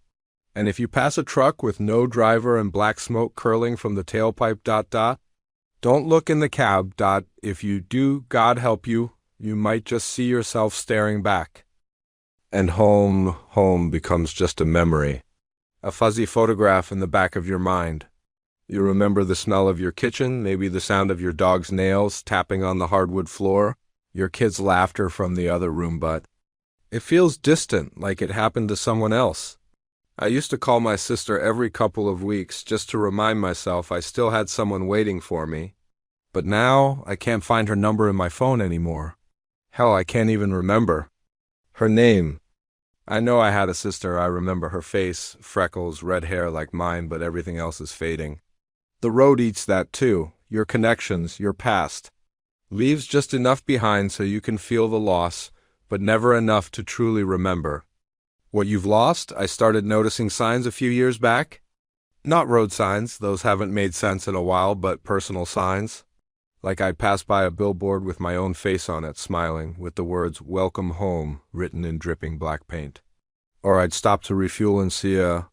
And if you pass a truck with no driver and black smoke curling from the tailpipe, don't look in the cab, If you do, God help you, you might just see yourself staring back. And home becomes just a memory. A fuzzy photograph in the back of your mind. You remember the smell of your kitchen, maybe the sound of your dog's nails tapping on the hardwood floor, your kid's laughter from the other room, but it feels distant, like it happened to someone else. I used to call my sister every couple of weeks just to remind myself I still had someone waiting for me. But now I can't find her number in my phone anymore. Hell, I can't even remember her name. I know I had a sister. I remember her face, freckles, red hair like mine, but everything else is fading. The road eats that too. Your connections, your past. Leaves just enough behind so you can feel the loss, but never enough to truly remember. What you've lost? I started noticing signs a few years back. Not road signs, those haven't made sense in a while, but personal signs. Like I'd pass by a billboard with my own face on it, smiling, with the words, "Welcome home," written in dripping black paint. Or I'd stop to refuel and see a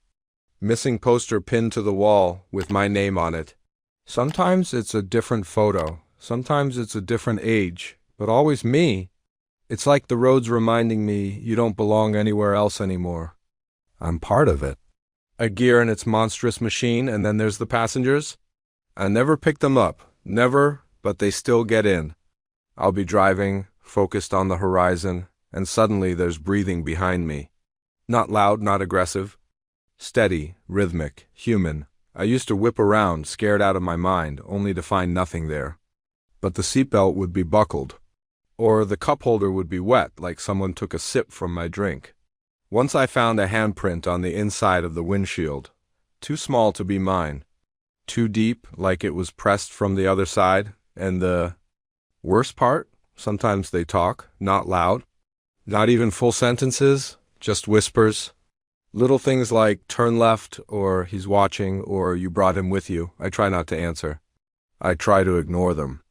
missing poster pinned to the wall with my name on it. Sometimes it's a different photo, sometimes it's a different age, but always me. It's like the road's reminding me you don't belong anywhere else anymore. I'm part of it. A gear in its monstrous machine, and then there's the passengers. I never pick them up, never, but they still get in. I'll be driving, focused on the horizon, and suddenly there's breathing behind me. Not loud, not aggressive. Steady, rhythmic, human. I used to whip around, scared out of my mind, only to find nothing there. But the seatbelt would be buckled. Or the cup holder would be wet, like someone took a sip from my drink. Once I found a handprint on the inside of the windshield. Too small to be mine. Too deep, like it was pressed from the other side. And the worst part? Sometimes they talk, not loud. Not even full sentences, just whispers. Little things like, "Turn left," or "He's watching," or "You brought him with you." I try not to answer. I try to ignore them.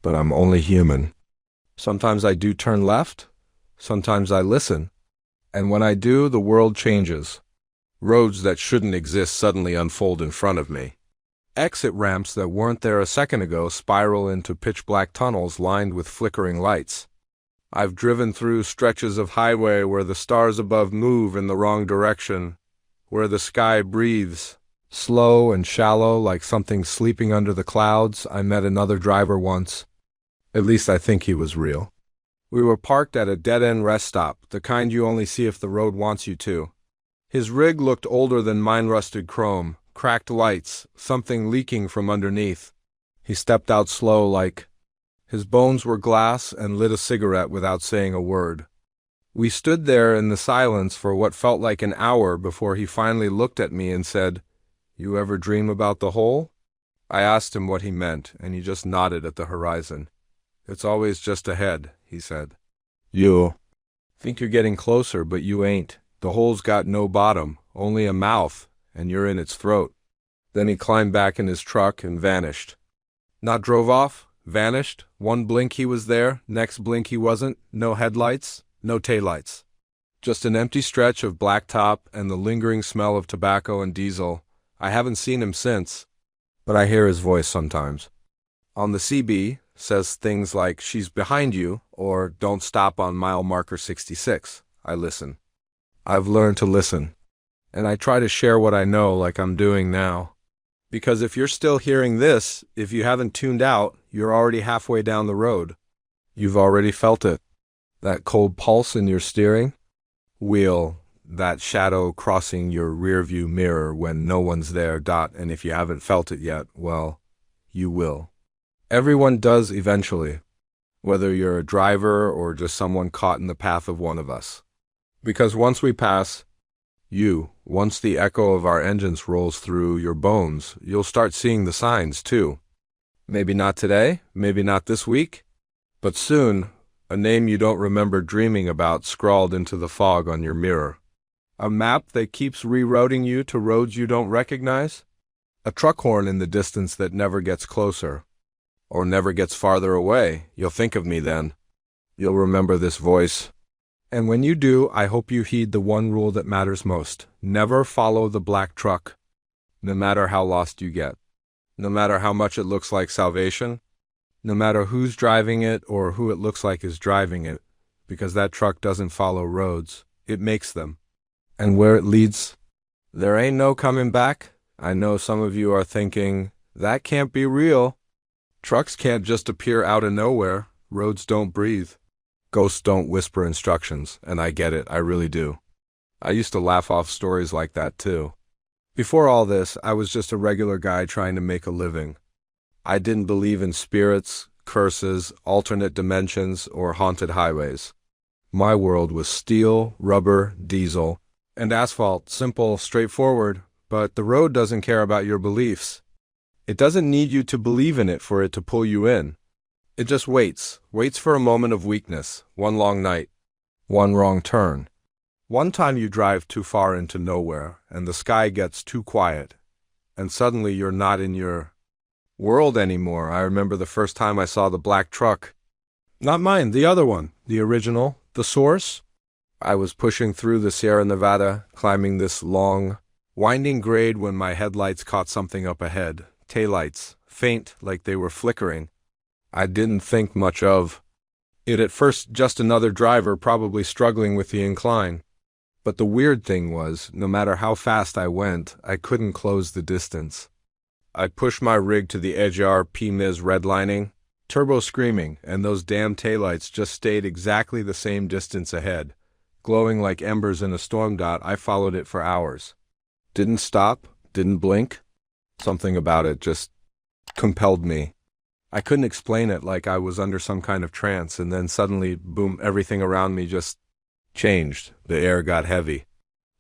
But I'm only human. Sometimes I do turn left. Sometimes I listen. And when I do, the world changes. Roads that shouldn't exist suddenly unfold in front of me. Exit ramps that weren't there a second ago spiral into pitch-black tunnels lined with flickering lights. I've driven through stretches of highway where the stars above move in the wrong direction, where the sky breathes, slow and shallow like something sleeping under the clouds. I met another driver once. At least I think he was real. We were parked at a dead-end rest stop, the kind you only see if the road wants you to. His rig looked older than mine-rusted chrome, cracked lights, something leaking from underneath. He stepped out slow like his bones were glass and lit a cigarette without saying a word. We stood there in the silence for what felt like an hour before he finally looked at me and said, "You ever dream about the hole?" I asked him what he meant, and he just nodded at the horizon. "It's always just ahead," he said. "You think you're getting closer, but you ain't. The hole's got no bottom, only a mouth, and you're in its throat." Then he climbed back in his truck and vanished. Not drove off, vanished. One blink he was there, next blink he wasn't. No headlights, no taillights. Just an empty stretch of blacktop and the lingering smell of tobacco and diesel. I haven't seen him since, but I hear his voice sometimes. On the CB, says things like, "She's behind you," or "Don't stop on mile marker 66. I listen. I've learned to listen. And I try to share what I know like I'm doing now. Because if you're still hearing this, if you haven't tuned out, you're already halfway down the road. You've already felt it. That cold pulse in your steering wheel, that shadow crossing your rearview mirror when no one's there, and if you haven't felt it yet, well, you will. Everyone does eventually, whether you're a driver or just someone caught in the path of one of us. Because once we pass, once the echo of our engines rolls through your bones, you'll start seeing the signs too. Maybe not today, maybe not this week, but soon, a name you don't remember dreaming about scrawled into the fog on your mirror. A map that keeps rerouting you to roads you don't recognize. A truck horn in the distance that never gets closer. Or never gets farther away. You'll think of me then. You'll remember this voice. And when you do, I hope you heed the one rule that matters most. Never follow the black truck, no matter how lost you get. No matter how much it looks like salvation. No matter who's driving it or who it looks like is driving it. Because that truck doesn't follow roads. It makes them. And where it leads, there ain't no coming back. I know some of you are thinking, that can't be real. Trucks can't just appear out of nowhere. Roads don't breathe. Ghosts don't whisper instructions, and I get it, I really do. I used to laugh off stories like that too. Before all this, I was just a regular guy trying to make a living. I didn't believe in spirits, curses, alternate dimensions, or haunted highways. My world was steel, rubber, diesel, and asphalt, simple, straightforward, but the road doesn't care about your beliefs. It doesn't need you to believe in it for it to pull you in. It just waits for a moment of weakness, one long night, one wrong turn, One time you drive too far into nowhere, and the sky gets too quiet, and suddenly you're not in your world anymore. I remember the first time I saw the black truck. Not mine, the other one, the original, the source. I was pushing through the Sierra Nevada, climbing this long, winding grade when my headlights caught something up ahead. Taillights, faint like they were flickering. I didn't think much of it at first, just another driver probably struggling with the incline. But the weird thing was, no matter how fast I went, I couldn't close the distance. I pushed my rig to the edge of our PMIS redlining, turbo screaming, and those damn taillights just stayed exactly the same distance ahead. Glowing like embers in a storm dot, I followed it for hours. Didn't stop, didn't blink. Something about it just compelled me. I couldn't explain it, like I was under some kind of trance, and then suddenly, boom, everything around me just changed. The air got heavy.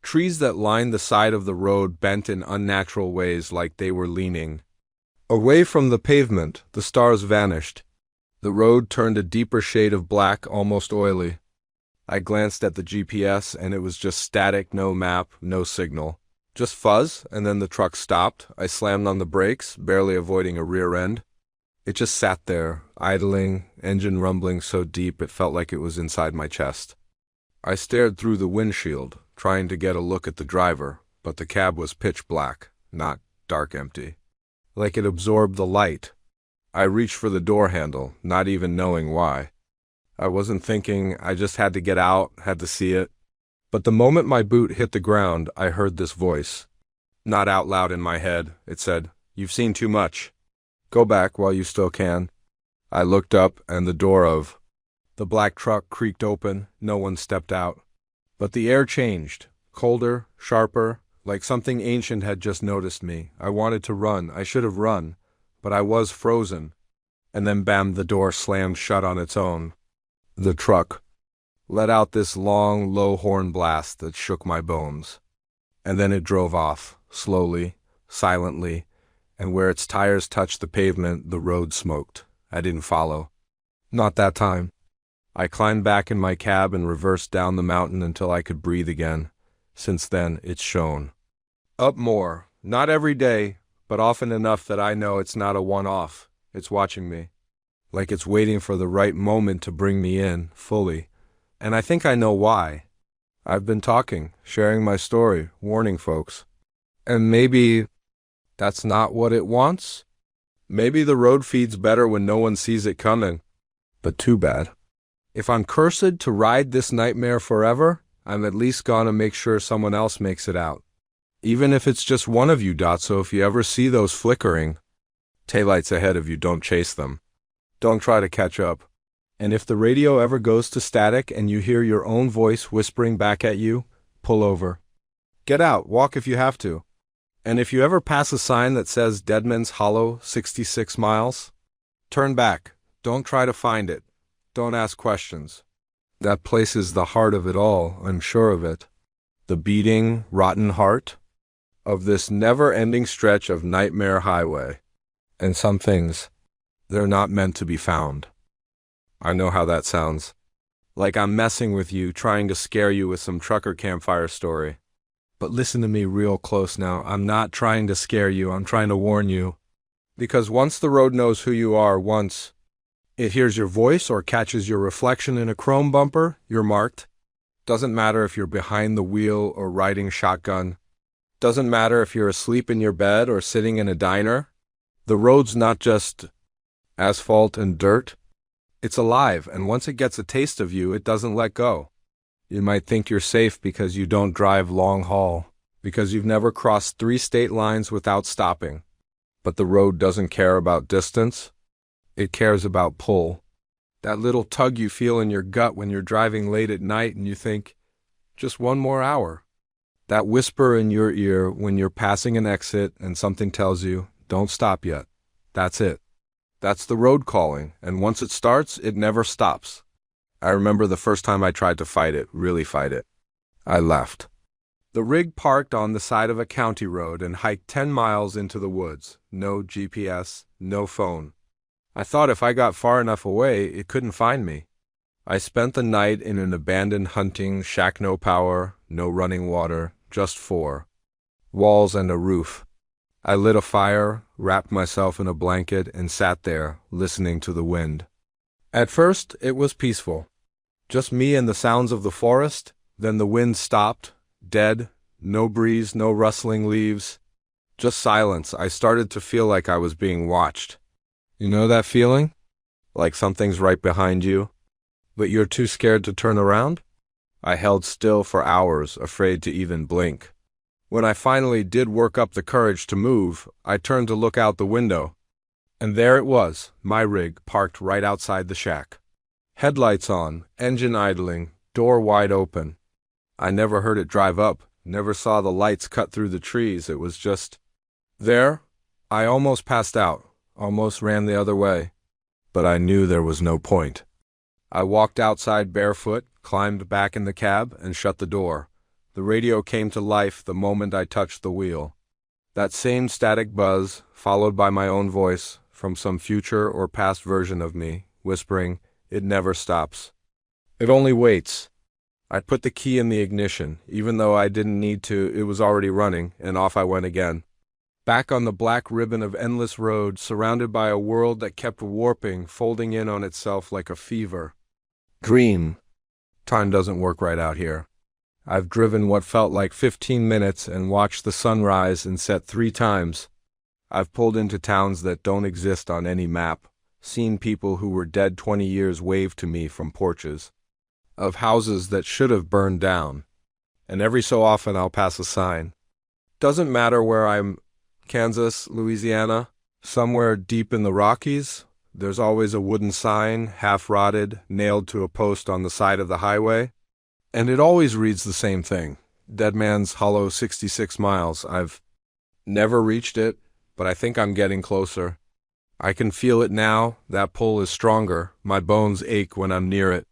Trees that lined the side of the road bent in unnatural ways like they were leaning. Away from the pavement, the stars vanished. The road turned a deeper shade of black, almost oily. I glanced at the GPS, and it was just static, no map, no signal. Just fuzz, and then the truck stopped. I slammed on the brakes, barely avoiding a rear end. It just sat there, idling, engine rumbling so deep it felt like it was inside my chest. I stared through the windshield, trying to get a look at the driver, but the cab was pitch black, not dark empty. Like it absorbed the light. I reached for the door handle, not even knowing why. I wasn't thinking, I just had to get out, had to see it. But the moment my boot hit the ground, I heard this voice. Not out loud in my head. It said, "You've seen too much. Go back while you still can." I looked up, and the door of the black truck creaked open. No one stepped out. But the air changed. Colder, sharper, like something ancient had just noticed me. I wanted to run. I should have run. But I was frozen. And then bam, the door slammed shut on its own. The truck let out this long, low horn blast that shook my bones. And then it drove off, slowly, silently, and where its tires touched the pavement, the road smoked. I didn't follow. Not that time. I climbed back in my cab and reversed down the mountain until I could breathe again. Since then, it's shown up more. Not every day, but often enough that I know it's not a one-off. It's watching me. Like it's waiting for the right moment to bring me in, fully. And I think I know why. I've been talking, sharing my story, warning folks. And maybe that's not what it wants? Maybe the road feeds better when no one sees it coming. But too bad. If I'm cursed to ride this nightmare forever, I'm at least gonna make sure someone else makes it out. Even if it's just one of you, so if you ever see those flickering taillights ahead of you, don't chase them. Don't try to catch up. And if the radio ever goes to static and you hear your own voice whispering back at you, pull over. Get out, walk if you have to. And if you ever pass a sign that says Deadman's Hollow, 66 miles, turn back. Don't try to find it. Don't ask questions. That place is the heart of it all, I'm sure of it. The beating, rotten heart of this never-ending stretch of nightmare highway. And some things, they're not meant to be found. I know how that sounds. Like I'm messing with you, trying to scare you with some trucker campfire story. But listen to me real close now. I'm not trying to scare you, I'm trying to warn you. Because once the road knows who you are, once it hears your voice or catches your reflection in a chrome bumper, you're marked. Doesn't matter if you're behind the wheel or riding shotgun. Doesn't matter if you're asleep in your bed or sitting in a diner. The road's not just asphalt and dirt. It's alive, and once it gets a taste of you, it doesn't let go. You might think you're safe because you don't drive long haul, because you've never crossed 3 state lines without stopping. But the road doesn't care about distance. It cares about pull. That little tug you feel in your gut when you're driving late at night and you think, just one more hour. That whisper in your ear when you're passing an exit and something tells you, don't stop yet. That's it. That's the road calling, and once it starts, it never stops. I remember the first time I tried to fight it, really fight it. I left. The rig parked on the side of a county road and hiked 10 miles into the woods. No GPS, no phone. I thought if I got far enough away, it couldn't find me. I spent the night in an abandoned hunting shack, no power, no running water, just four walls and a roof. I lit a fire, wrapped myself in a blanket, and sat there, listening to the wind. At first, it was peaceful. Just me and the sounds of the forest. Then the wind stopped, dead, no breeze, no rustling leaves, just silence. I started to feel like I was being watched. You know that feeling? Like something's right behind you, but you're too scared to turn around? I held still for hours, afraid to even blink. When I finally did work up the courage to move, I turned to look out the window. And there it was, my rig, parked right outside the shack. Headlights on, engine idling, door wide open. I never heard it drive up, never saw the lights cut through the trees. It was just there. I almost passed out, almost ran the other way, but I knew there was no point. I walked outside barefoot, climbed back in the cab, and shut the door. The radio came to life the moment I touched the wheel. That same static buzz, followed by my own voice from some future or past version of me, whispering, "It never stops. It only waits." I put the key in the ignition. Even though I didn't need to, it was already running, and off I went again. Back on the black ribbon of endless road, surrounded by a world that kept warping, folding in on itself like a fever. Dream. Time doesn't work right out here. I've driven what felt like 15 minutes and watched the sun rise and set 3 times. I've pulled into towns that don't exist on any map, seen people who were dead 20 years wave to me from porches, of houses that should have burned down, and every so often I'll pass a sign. Doesn't matter where I'm, Kansas, Louisiana, somewhere deep in the Rockies, there's always a wooden sign, half-rotted, nailed to a post on the side of the highway, and it always reads the same thing, Dead Man's Hollow 66 miles. I've never reached it, but I think I'm getting closer. I can feel it now. That pull is stronger. My bones ache when I'm near it.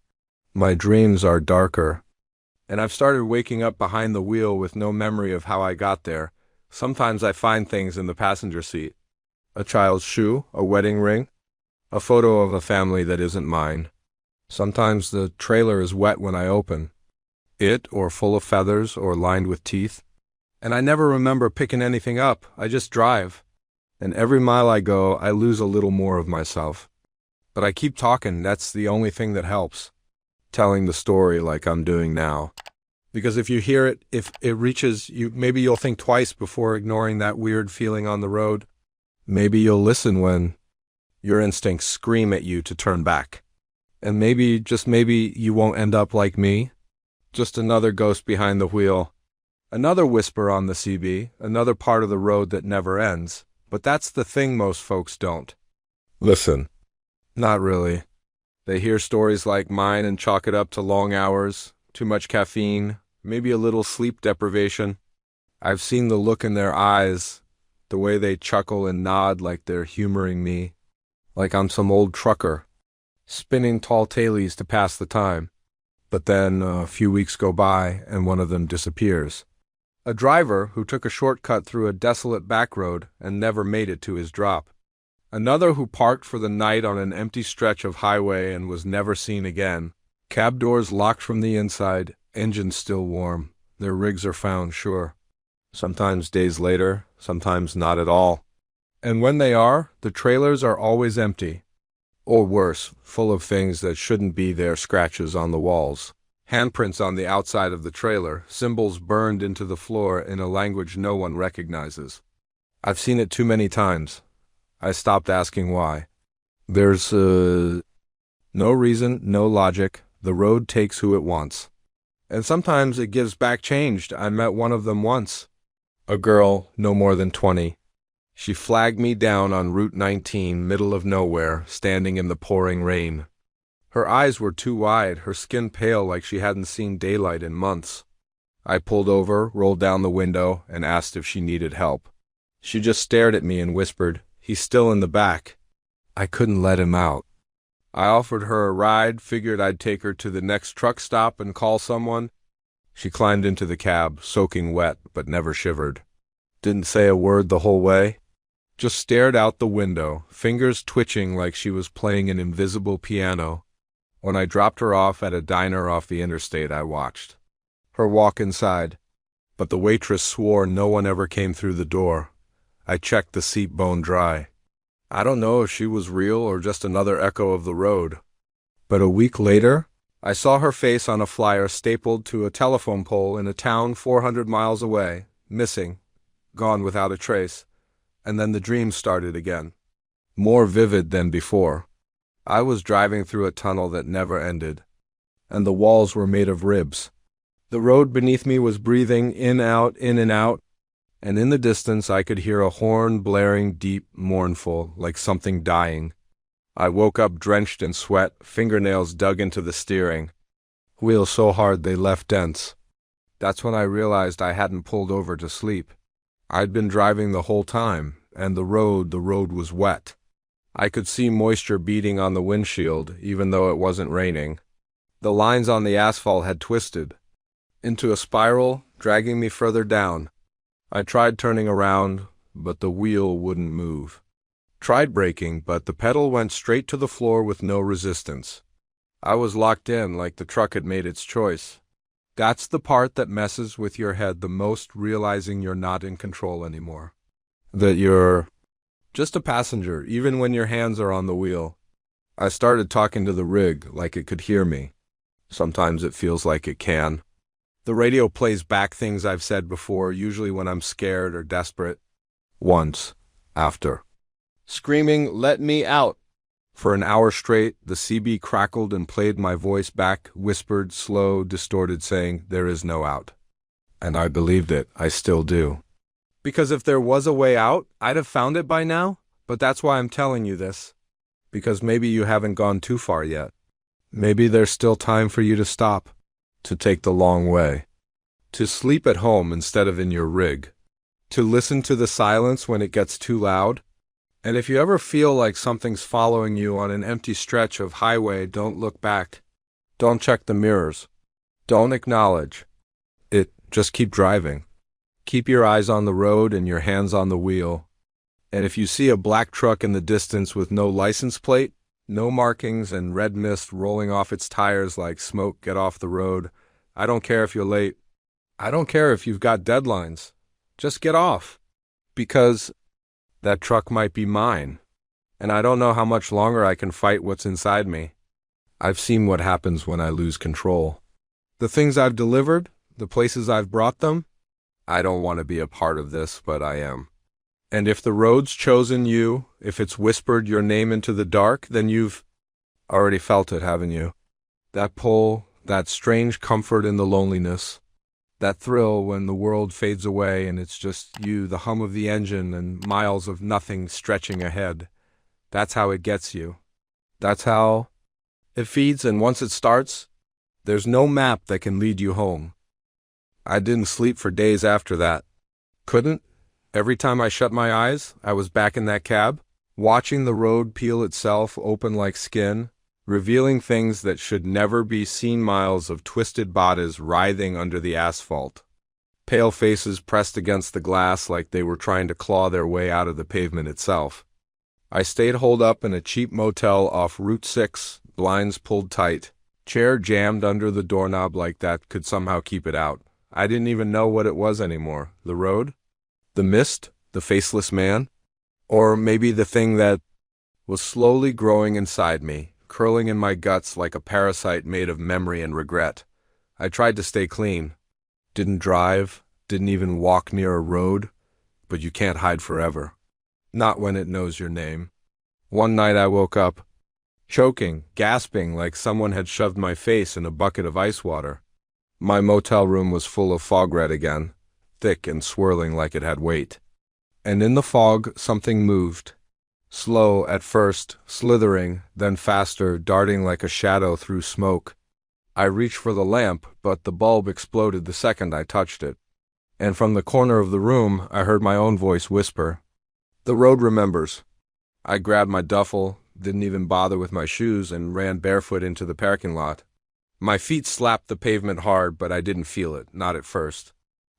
My dreams are darker. And I've started waking up behind the wheel with no memory of how I got there. Sometimes I find things in the passenger seat. A child's shoe, a wedding ring, a photo of a family that isn't mine. Sometimes the trailer is wet when I open it, or full of feathers, or lined with teeth. And I never remember picking anything up. I just drive. And every mile I go, I lose a little more of myself. But I keep talking. That's the only thing that helps. Telling the story like I'm doing now. Because if you hear it, if it reaches you, maybe you'll think twice before ignoring that weird feeling on the road. Maybe you'll listen when your instincts scream at you to turn back. And maybe, just maybe, you won't end up like me. Just another ghost behind the wheel. Another whisper on the CB, another part of the road that never ends. But that's the thing most folks don't listen. Not really. They hear stories like mine and chalk it up to long hours, too much caffeine, maybe a little sleep deprivation. I've seen the look in their eyes, the way they chuckle and nod like they're humoring me, like I'm some old trucker, spinning tall tailies to pass the time. But then a few weeks go by and one of them disappears. A driver who took a shortcut through a desolate back road and never made it to his drop. Another who parked for the night on an empty stretch of highway and was never seen again. Cab doors locked from the inside, engines still warm. Their rigs are found, sure. Sometimes days later, sometimes not at all. And when they are, the trailers are always empty. Or worse, full of things that shouldn't be there, scratches on the walls. Handprints on the outside of the trailer, symbols burned into the floor in a language no one recognizes. I've seen it too many times. I stopped asking why. There's no reason, no logic. The road takes who it wants. And sometimes it gives back changed. I met one of them once. A girl, no more than 20. She flagged me down on Route 19, middle of nowhere, standing in the pouring rain. Her eyes were too wide, her skin pale like she hadn't seen daylight in months. I pulled over, rolled down the window, and asked if she needed help. She just stared at me and whispered, "He's still in the back." I couldn't let him out. I offered her a ride, figured I'd take her to the next truck stop and call someone. She climbed into the cab, soaking wet, but never shivered. Didn't say a word the whole way. Just stared out the window, fingers twitching like she was playing an invisible piano. When I dropped her off at a diner off the interstate, I watched her walk inside, but the waitress swore no one ever came through the door. I checked the seat bone dry. I don't know if she was real or just another echo of the road. But a week later, I saw her face on a flyer stapled to a telephone pole in a town 400 miles away, missing, gone without a trace. And then the dream started again, more vivid than before. I was driving through a tunnel that never ended, and the walls were made of ribs. The road beneath me was breathing in and out, and in the distance I could hear a horn blaring deep, mournful, like something dying. I woke up drenched in sweat, fingernails dug into the steering, wheels so hard they left dents. That's when I realized I hadn't pulled over to sleep. I'd been driving the whole time, and the road was wet. I could see moisture beading on the windshield, even though it wasn't raining. The lines on the asphalt had twisted into a spiral, dragging me further down. I tried turning around, but the wheel wouldn't move. Tried braking, but the pedal went straight to the floor with no resistance. I was locked in like the truck had made its choice. That's the part that messes with your head the most, realizing you're not in control anymore. That you're just a passenger, even when your hands are on the wheel. I started talking to the rig like it could hear me. Sometimes it feels like it can. The radio plays back things I've said before, usually when I'm scared or desperate. Once, after screaming, "Let me out!" For an hour straight, the CB crackled and played my voice back, whispered, slow, distorted, saying, "There is no out." And I believed it. I still do. Because if there was a way out, I'd have found it by now. But that's why I'm telling you this. Because maybe you haven't gone too far yet. Maybe there's still time for you to stop, to take the long way, to sleep at home instead of in your rig, to listen to the silence when it gets too loud. And if you ever feel like something's following you on an empty stretch of highway, don't look back. Don't check the mirrors. Don't acknowledge it. Just keep driving. Keep your eyes on the road and your hands on the wheel. And if you see a black truck in the distance with no license plate, no markings, and red mist rolling off its tires like smoke, get off the road. I don't care if you're late. I don't care if you've got deadlines. Just get off. Because that truck might be mine. And I don't know how much longer I can fight what's inside me. I've seen what happens when I lose control. The things I've delivered, the places I've brought them. I don't want to be a part of this, but I am. And if the road's chosen you, if it's whispered your name into the dark, then you've already felt it, haven't you? That pull, that strange comfort in the loneliness, that thrill when the world fades away and it's just you, the hum of the engine, and miles of nothing stretching ahead. That's how it gets you. That's how it feeds, and once it starts, there's no map that can lead you home. I didn't sleep for days after that. Couldn't. Every time I shut my eyes, I was back in that cab, watching the road peel itself open like skin, revealing things that should never be seen, miles of twisted bodies writhing under the asphalt, pale faces pressed against the glass like they were trying to claw their way out of the pavement itself. I stayed holed up in a cheap motel off Route 6, blinds pulled tight, chair jammed under the doorknob like that could somehow keep it out. I didn't even know what it was anymore. The road? The mist? The faceless man? Or maybe the thing that was slowly growing inside me, curling in my guts like a parasite made of memory and regret. I tried to stay clean. Didn't drive, didn't even walk near a road, but you can't hide forever. Not when it knows your name. One night I woke up, choking, gasping like someone had shoved my face in a bucket of ice water. My motel room was full of fog red again, thick and swirling like it had weight. And in the fog, something moved. Slow at first, slithering, then faster, darting like a shadow through smoke. I reached for the lamp, but the bulb exploded the second I touched it. And from the corner of the room, I heard my own voice whisper, "The road remembers." I grabbed my duffel, didn't even bother with my shoes, and ran barefoot into the parking lot. My feet slapped the pavement hard, but I didn't feel it, not at first.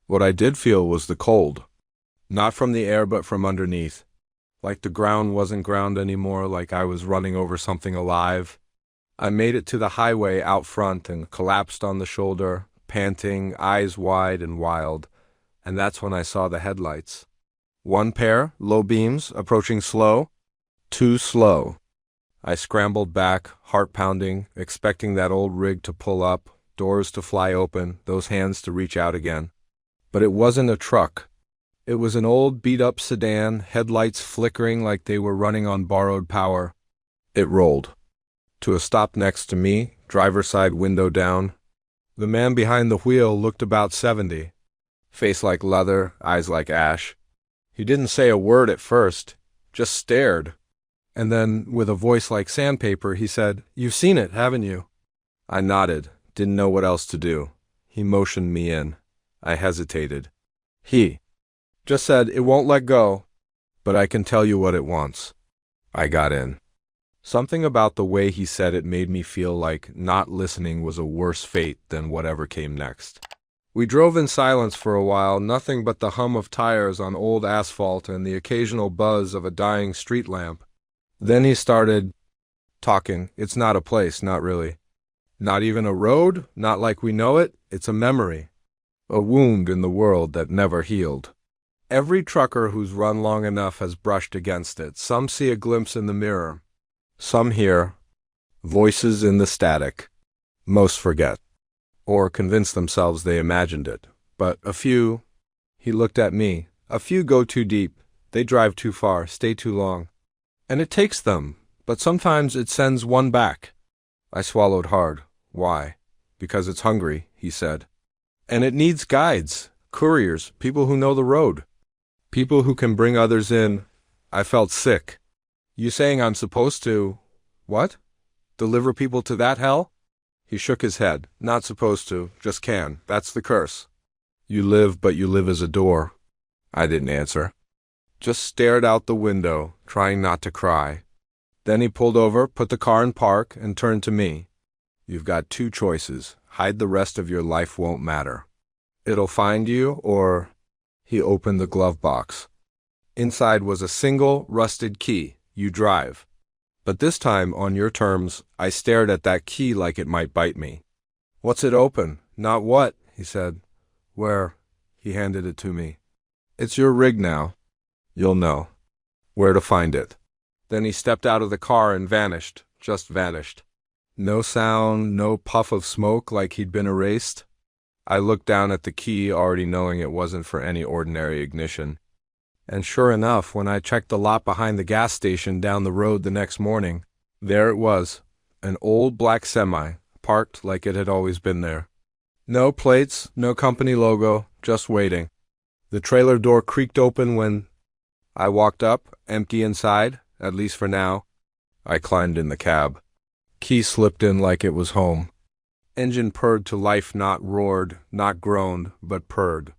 What I did feel was the cold. Not from the air, but from underneath. Like the ground wasn't ground anymore, like I was running over something alive. I made it to the highway out front and collapsed on the shoulder, panting, eyes wide and wild, and that's when I saw the headlights. One pair, low beams, approaching slow. Too slow. I scrambled back, heart pounding, expecting that old rig to pull up, doors to fly open, those hands to reach out again. But it wasn't a truck. It was an old beat-up sedan, headlights flickering like they were running on borrowed power. It rolled to a stop next to me, driver's side window down. The man behind the wheel looked about 70. Face like leather, eyes like ash. He didn't say a word at first, just stared. And then, with a voice like sandpaper, he said, "You've seen it, haven't you?" I nodded, didn't know what else to do. He motioned me in. I hesitated. He just said, "It won't let go, but I can tell you what it wants." I got in. Something about the way he said it made me feel like not listening was a worse fate than whatever came next. We drove in silence for a while, nothing but the hum of tires on old asphalt and the occasional buzz of a dying street lamp. Then he started talking. It's not a place, not really. Not even a road, not like we know it. It's a memory. A wound in the world that never healed. Every trucker who's run long enough has brushed against it. Some see a glimpse in the mirror. Some hear voices in the static. Most forget, or convince themselves they imagined it. But a few, he looked at me, a few go too deep. They drive too far, stay too long. And it takes them, but sometimes it sends one back. I swallowed hard. Why? Because it's hungry, he said. And it needs guides, couriers, people who know the road. People who can bring others in. I felt sick. You saying I'm supposed to, what? Deliver people to that hell? He shook his head. Not supposed to, just can. That's the curse. You live, but you live as a door. I didn't answer. Just stared out the window, trying not to cry. Then he pulled over, put the car in park, and turned to me. You've got two choices. Hide the rest of your life won't matter. It'll find you, or... He opened the glove box. Inside was a single, rusted key. You drive. But this time, on your terms, I stared at that key like it might bite me. What's it open? Not what, he said. Where? He handed it to me. It's your rig now. You'll know where to find it. Then he stepped out of the car and vanished, just vanished. No sound, no puff of smoke like he'd been erased. I looked down at the key, already knowing it wasn't for any ordinary ignition. And sure enough, when I checked the lot behind the gas station down the road the next morning, there it was, an old black semi, parked like it had always been there. No plates, no company logo, just waiting. The trailer door creaked open when I walked up, empty inside, at least for now. I climbed in the cab. Key slipped in like it was home. Engine purred to life, not roared, not groaned, but purred.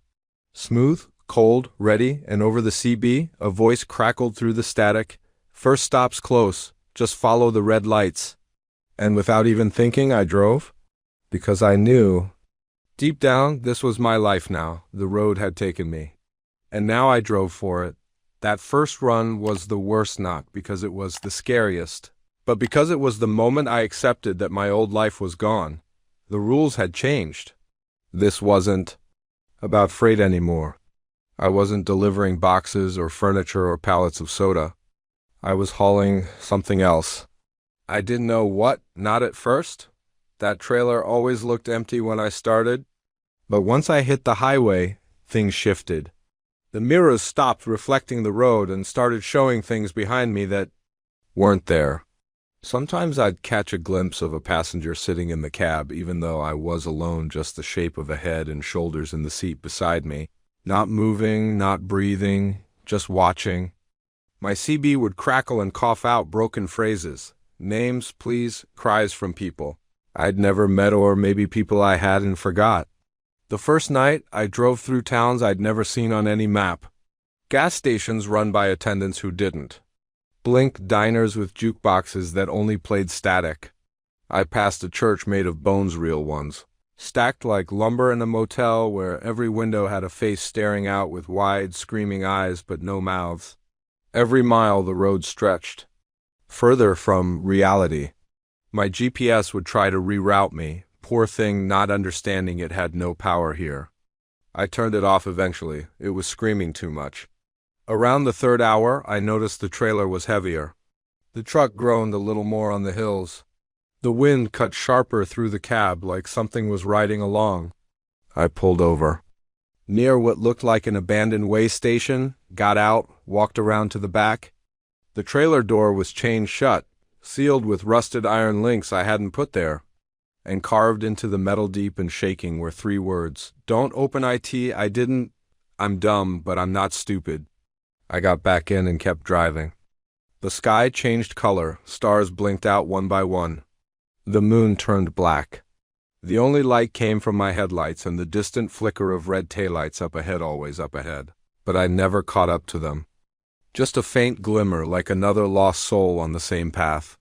Smooth, cold, ready, and over the CB, a voice crackled through the static. First stop's close, just follow the red lights. And without even thinking, I drove. Because I knew, deep down, this was my life now. The road had taken me. And now I drove for it. That first run was the worst, not because it was the scariest, but because it was the moment I accepted that my old life was gone. The rules had changed. This wasn't about freight anymore. I wasn't delivering boxes or furniture or pallets of soda. I was hauling something else. I didn't know what, not at first. That trailer always looked empty when I started. But once I hit the highway, things shifted. The mirrors stopped reflecting the road and started showing things behind me that weren't there. Sometimes I'd catch a glimpse of a passenger sitting in the cab, even though I was alone, just the shape of a head and shoulders in the seat beside me. Not moving, not breathing, just watching. My CB would crackle and cough out broken phrases. Names, please, cries from people I'd never met or maybe people I had and forgot. The first night, I drove through towns I'd never seen on any map. Gas stations run by attendants who didn't. Blink diners with jukeboxes that only played static. I passed a church made of bones, real ones, stacked like lumber in a motel where every window had a face staring out with wide, screaming eyes but no mouths. Every mile the road stretched, further from reality. My GPS would try to reroute me, poor thing not understanding it had no power here. I turned it off eventually. It was screaming too much. Around the third hour, I noticed the trailer was heavier. The truck groaned a little more on the hills. The wind cut sharper through the cab like something was riding along. I pulled over. Near what looked like an abandoned way station, got out, walked around to the back. The trailer door was chained shut, sealed with rusted iron links I hadn't put there, and carved into the metal deep and shaking were 3 words. Don't open IT, I didn't. I'm dumb, but I'm not stupid. I got back in and kept driving. The sky changed color, stars blinked out one by one. The moon turned black. The only light came from my headlights and the distant flicker of red taillights up ahead, always up ahead. But I never caught up to them. Just a faint glimmer like another lost soul on the same path.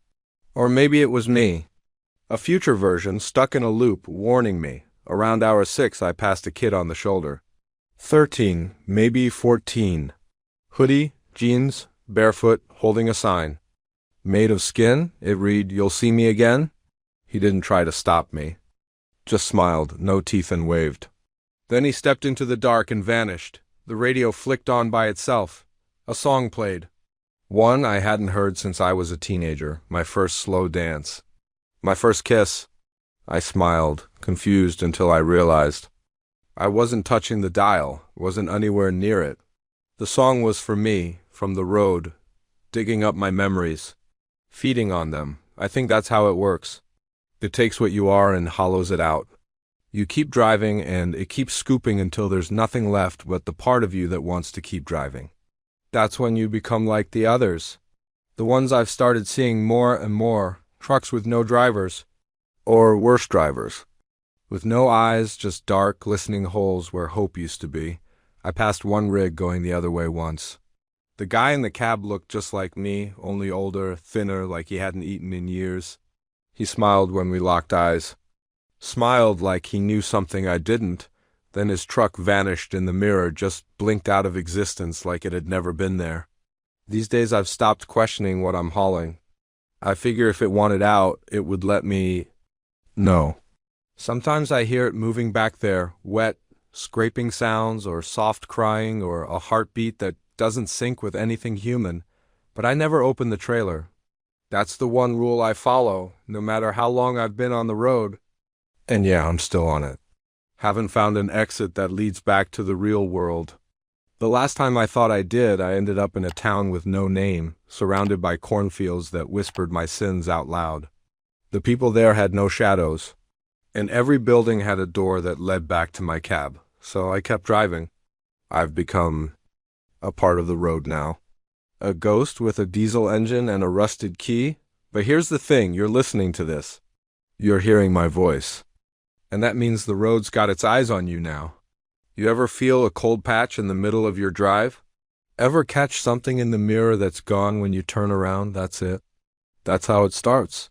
Or maybe it was me. A future version stuck in a loop warning me. Around hour 6 I passed a kid on the shoulder. 13, maybe 14. Hoodie, jeans, barefoot, holding a sign. Made of skin, it read, "You'll see me again?" He didn't try to stop me. Just smiled, no teeth, and waved. Then he stepped into the dark and vanished. The radio flicked on by itself. A song played. One I hadn't heard since I was a teenager, my first slow dance. My first kiss. I smiled, confused until I realized. I wasn't touching the dial, wasn't anywhere near it. The song was for me, from the road, digging up my memories, feeding on them. I think that's how it works. It takes what you are and hollows it out. You keep driving and it keeps scooping until there's nothing left but the part of you that wants to keep driving. That's when you become like the others. The ones I've started seeing more and more, trucks with no drivers. Or worse drivers. With no eyes, just dark, glistening holes where hope used to be. I passed one rig going the other way once. The guy in the cab looked just like me, only older, thinner, like he hadn't eaten in years. He smiled when we locked eyes. Smiled like he knew something I didn't. Then his truck vanished in the mirror, just blinked out of existence like it had never been there. These days I've stopped questioning what I'm hauling. I figure if it wanted out, it would let me know. Sometimes I hear it moving back there, wet, scraping sounds or soft crying or a heartbeat that doesn't sync with anything human, but I never open the trailer. That's the one rule I follow, no matter how long I've been on the road. And yeah, I'm still on it. Haven't found an exit that leads back to the real world. The last time I thought I did, I ended up in a town with no name, surrounded by cornfields that whispered my sins out loud. The people there had no shadows, and every building had a door that led back to my cab, so I kept driving. I've become a part of the road now. A ghost with a diesel engine and a rusted key. But here's the thing, you're listening to this. You're hearing my voice. And that means the road's got its eyes on you now. You ever feel a cold patch in the middle of your drive? Ever catch something in the mirror that's gone when you turn around? That's it. That's how it starts.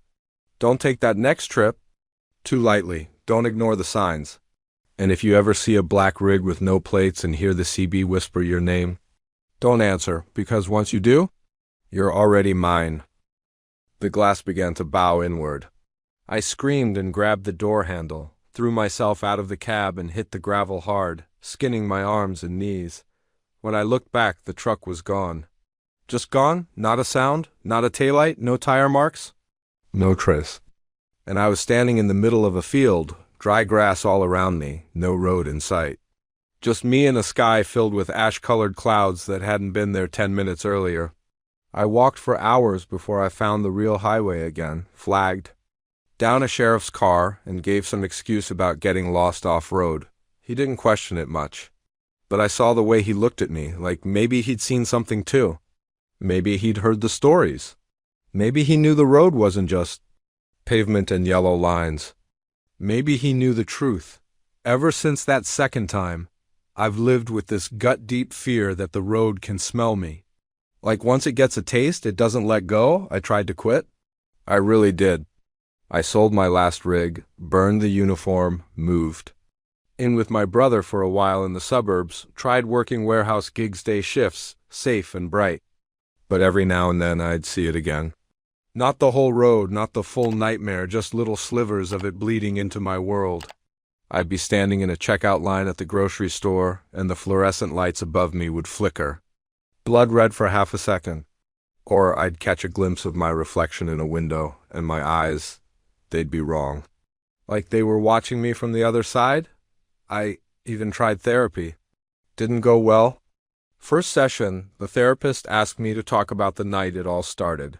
Don't take that next trip too lightly. Don't ignore the signs. And if you ever see a black rig with no plates and hear the CB whisper your name, don't answer, because once you do, you're already mine. The glass began to bow inward. I screamed and grabbed the door handle, threw myself out of the cab and hit the gravel hard, skinning my arms and knees. When I looked back, the truck was gone. Just gone? Not a sound? Not a taillight? No tire marks? No trace. And I was standing in the middle of a field, dry grass all around me, no road in sight. Just me and a sky filled with ash-colored clouds that hadn't been there 10 minutes earlier. I walked for hours before I found the real highway again, flagged. Down a sheriff's car and gave some excuse about getting lost off-road. He didn't question it much. But I saw the way he looked at me, like maybe he'd seen something too. Maybe he'd heard the stories. Maybe he knew the road wasn't just pavement and yellow lines. Maybe he knew the truth. Ever since that second time, I've lived with this gut-deep fear that the road can smell me. Like once it gets a taste, it doesn't let go. I tried to quit. I really did. I sold my last rig, burned the uniform, moved. In with my brother for a while in the suburbs, tried working warehouse gigs day shifts, safe and bright. But every now and then I'd see it again. Not the whole road, not the full nightmare, just little slivers of it bleeding into my world. I'd be standing in a checkout line at the grocery store, and the fluorescent lights above me would flicker, blood red for half a second. Or I'd catch a glimpse of my reflection in a window, and my eyes, they'd be wrong. Like they were watching me from the other side? I even tried therapy. Didn't go well. First session, the therapist asked me to talk about the night it all started.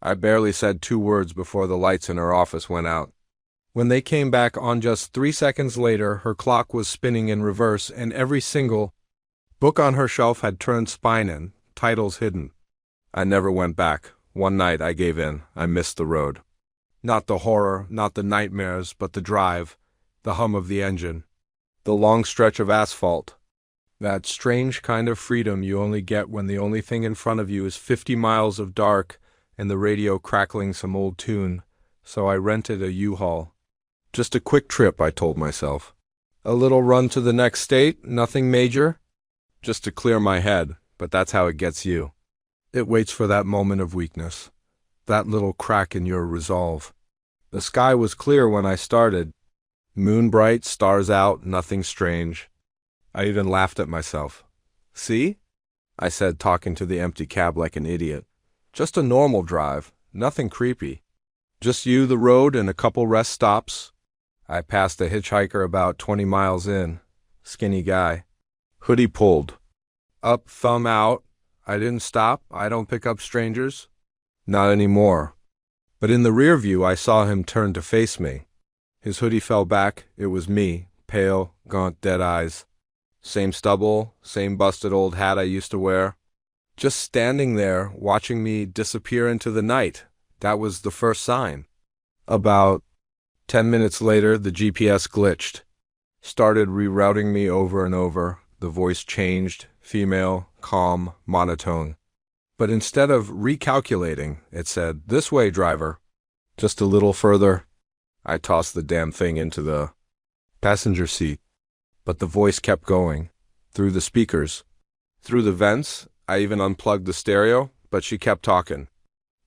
I barely said 2 words before the lights in her office went out. When they came back on just 3 seconds later, her clock was spinning in reverse, and every single book on her shelf had turned spine, titles hidden. I never went back. One night I gave in. I missed the road. Not the horror, not the nightmares, but the drive, the hum of the engine, the long stretch of asphalt. That strange kind of freedom you only get when the only thing in front of you is 50 miles of dark and the radio crackling some old tune. So I rented a U-Haul. Just a quick trip, I told myself. A little run to the next state, nothing major. Just to clear my head, but that's how it gets you. It waits for that moment of weakness, that little crack in your resolve. The sky was clear when I started. Moon bright, stars out, nothing strange. I even laughed at myself. See? I said, talking to the empty cab like an idiot. Just a normal drive, nothing creepy. Just you, the road, and a couple rest stops. I passed a hitchhiker about 20 miles in. Skinny guy. Hoodie pulled. Up, thumb out. I didn't stop. I don't pick up strangers. Not anymore. But in the rear view, I saw him turn to face me. His hoodie fell back. It was me, pale, gaunt, dead eyes. Same stubble, same busted old hat I used to wear. Just standing there, watching me disappear into the night. That was the first sign. About 10 minutes later, the GPS glitched. Started rerouting me over and over. The voice changed, female, calm, monotone. But instead of recalculating, it said, "This way, driver." Just a little further. I tossed the damn thing into the passenger seat. But the voice kept going. Through the speakers. Through the vents. I even unplugged the stereo, but she kept talking.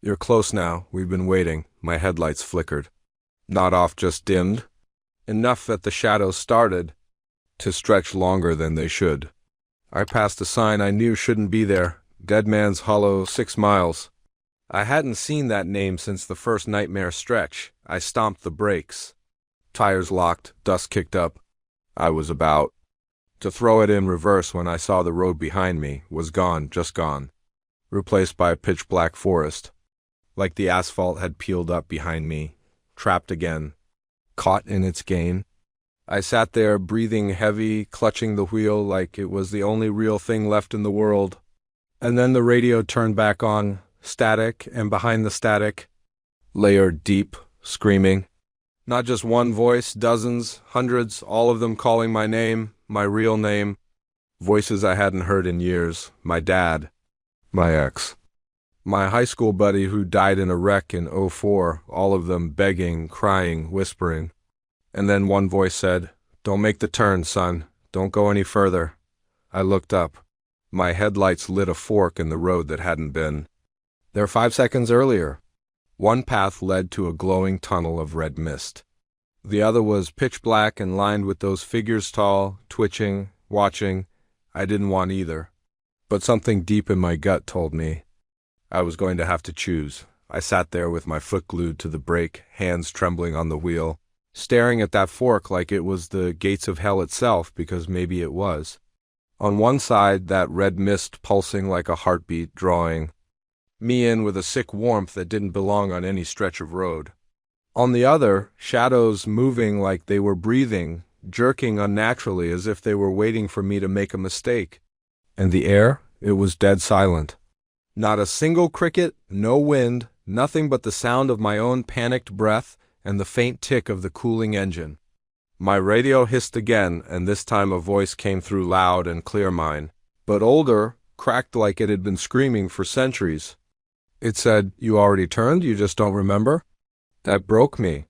"You're close now. We've been waiting." My headlights flickered. Not off, just dimmed. Enough that the shadows started to stretch longer than they should. I passed a sign I knew shouldn't be there. Dead Man's Hollow, 6 miles. I hadn't seen that name since the first nightmare stretch. I stomped the brakes. Tires locked, dust kicked up. I was about to throw it in reverse when I saw the road behind me was gone, just gone. Replaced by a pitch-black forest. Like the asphalt had peeled up behind me. Trapped again. Caught in its gain. I sat there, breathing heavy, clutching the wheel like it was the only real thing left in the world. And then the radio turned back on, static, and behind the static, layered deep, screaming. Not just one voice, dozens, hundreds, all of them calling my name, my real name. Voices I hadn't heard in years. My dad. My ex. My high school buddy who died in a wreck in '04, all of them begging, crying, whispering. And then one voice said, "Don't make the turn, son. Don't go any further." I looked up. My headlights lit a fork in the road that hadn't been there 5 seconds earlier. One path led to a glowing tunnel of red mist. The other was pitch black and lined with those figures tall, twitching, watching. I didn't want either. But something deep in my gut told me I was going to have to choose. I sat there with my foot glued to the brake, hands trembling on the wheel, staring at that fork like it was the gates of hell itself, because maybe it was. On one side, that red mist pulsing like a heartbeat, drawing me in with a sick warmth that didn't belong on any stretch of road. On the other, shadows moving like they were breathing, jerking unnaturally as if they were waiting for me to make a mistake. And the air, it was dead silent. Not a single cricket, no wind, nothing but the sound of my own panicked breath and the faint tick of the cooling engine. My radio hissed again, and this time a voice came through loud and clear mine, but older, cracked like it had been screaming for centuries. It said, "You already turned, you just don't remember?" That broke me.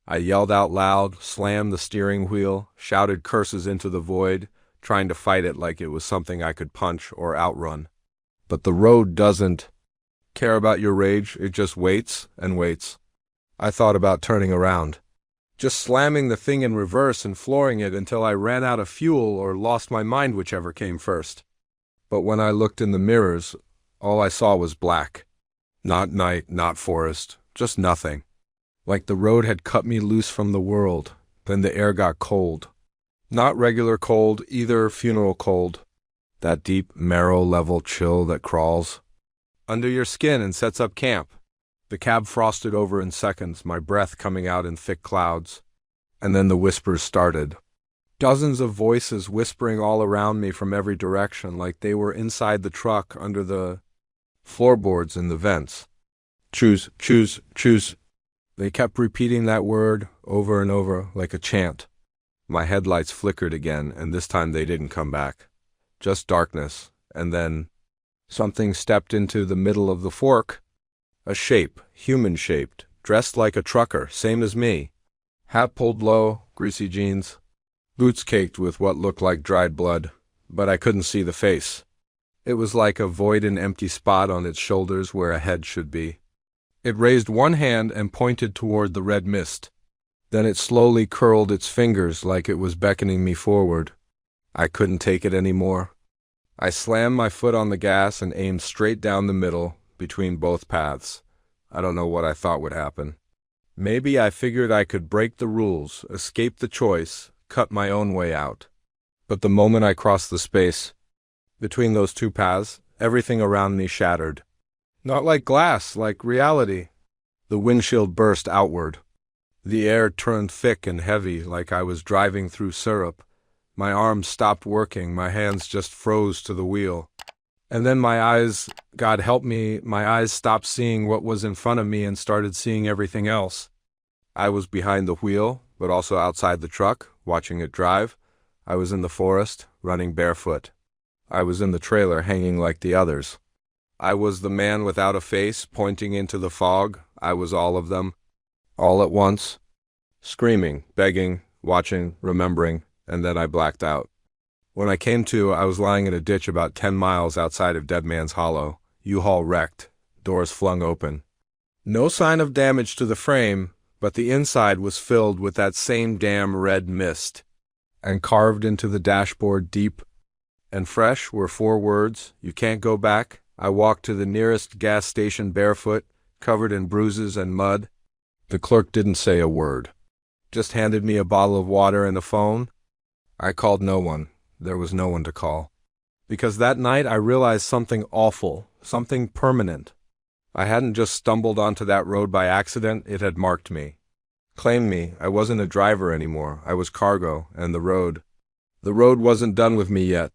I yelled out loud, slammed the steering wheel, shouted curses into the void, trying to fight it like it was something I could punch or outrun. But the road doesn't care about your rage, it just waits and waits. I thought about turning around, just slamming the thing in reverse and flooring it until I ran out of fuel or lost my mind, whichever came first. But when I looked in the mirrors, all I saw was black. Not night, not forest, just nothing. Like the road had cut me loose from the world. Then the air got cold. Not regular cold, either funeral cold. That deep, marrow-level chill that crawls under your skin and sets up camp. The cab frosted over in seconds, my breath coming out in thick clouds. And then the whispers started. Dozens of voices whispering all around me from every direction, like they were inside the truck under the floorboards in the vents. Choose, choose, choose. They kept repeating that word over and over like a chant. My headlights flickered again, and this time they didn't come back. Just darkness, and then something stepped into the middle of the fork. A shape, human-shaped, dressed like a trucker, same as me. Hat pulled low, greasy jeans, boots caked with what looked like dried blood, but I couldn't see the face. It was like a void and empty spot on its shoulders where a head should be. It raised one hand and pointed toward the red mist. Then it slowly curled its fingers like it was beckoning me forward. I couldn't take it anymore. I slammed my foot on the gas and aimed straight down the middle, between both paths. I don't know what I thought would happen. Maybe I figured I could break the rules, escape the choice, cut my own way out. But the moment I crossed the space between those two paths, everything around me shattered. Not like glass, like reality. The windshield burst outward. The air turned thick and heavy, like I was driving through syrup. My arms stopped working, my hands just froze to the wheel. And then my eyes, God help me, my eyes stopped seeing what was in front of me and started seeing everything else. I was behind the wheel, but also outside the truck, watching it drive. I was in the forest, running barefoot. I was in the trailer, hanging like the others. I was the man without a face, pointing into the fog. I was all of them, all at once. Screaming, begging, watching, remembering, and then I blacked out. When I came to, I was lying in a ditch about 10 miles outside of Dead Man's Hollow. U-Haul wrecked, doors flung open. No sign of damage to the frame, but the inside was filled with that same damn red mist. And carved into the dashboard deep and fresh were 4 words, "You can't go back." I walked to the nearest gas station barefoot, covered in bruises and mud. The clerk didn't say a word. Just handed me a bottle of water and a phone. I called no one. There was no one to call. Because that night I realized something awful, something permanent. I hadn't just stumbled onto that road by accident, it had marked me. Claimed me. I wasn't a driver anymore. I was cargo, and the road wasn't done with me yet.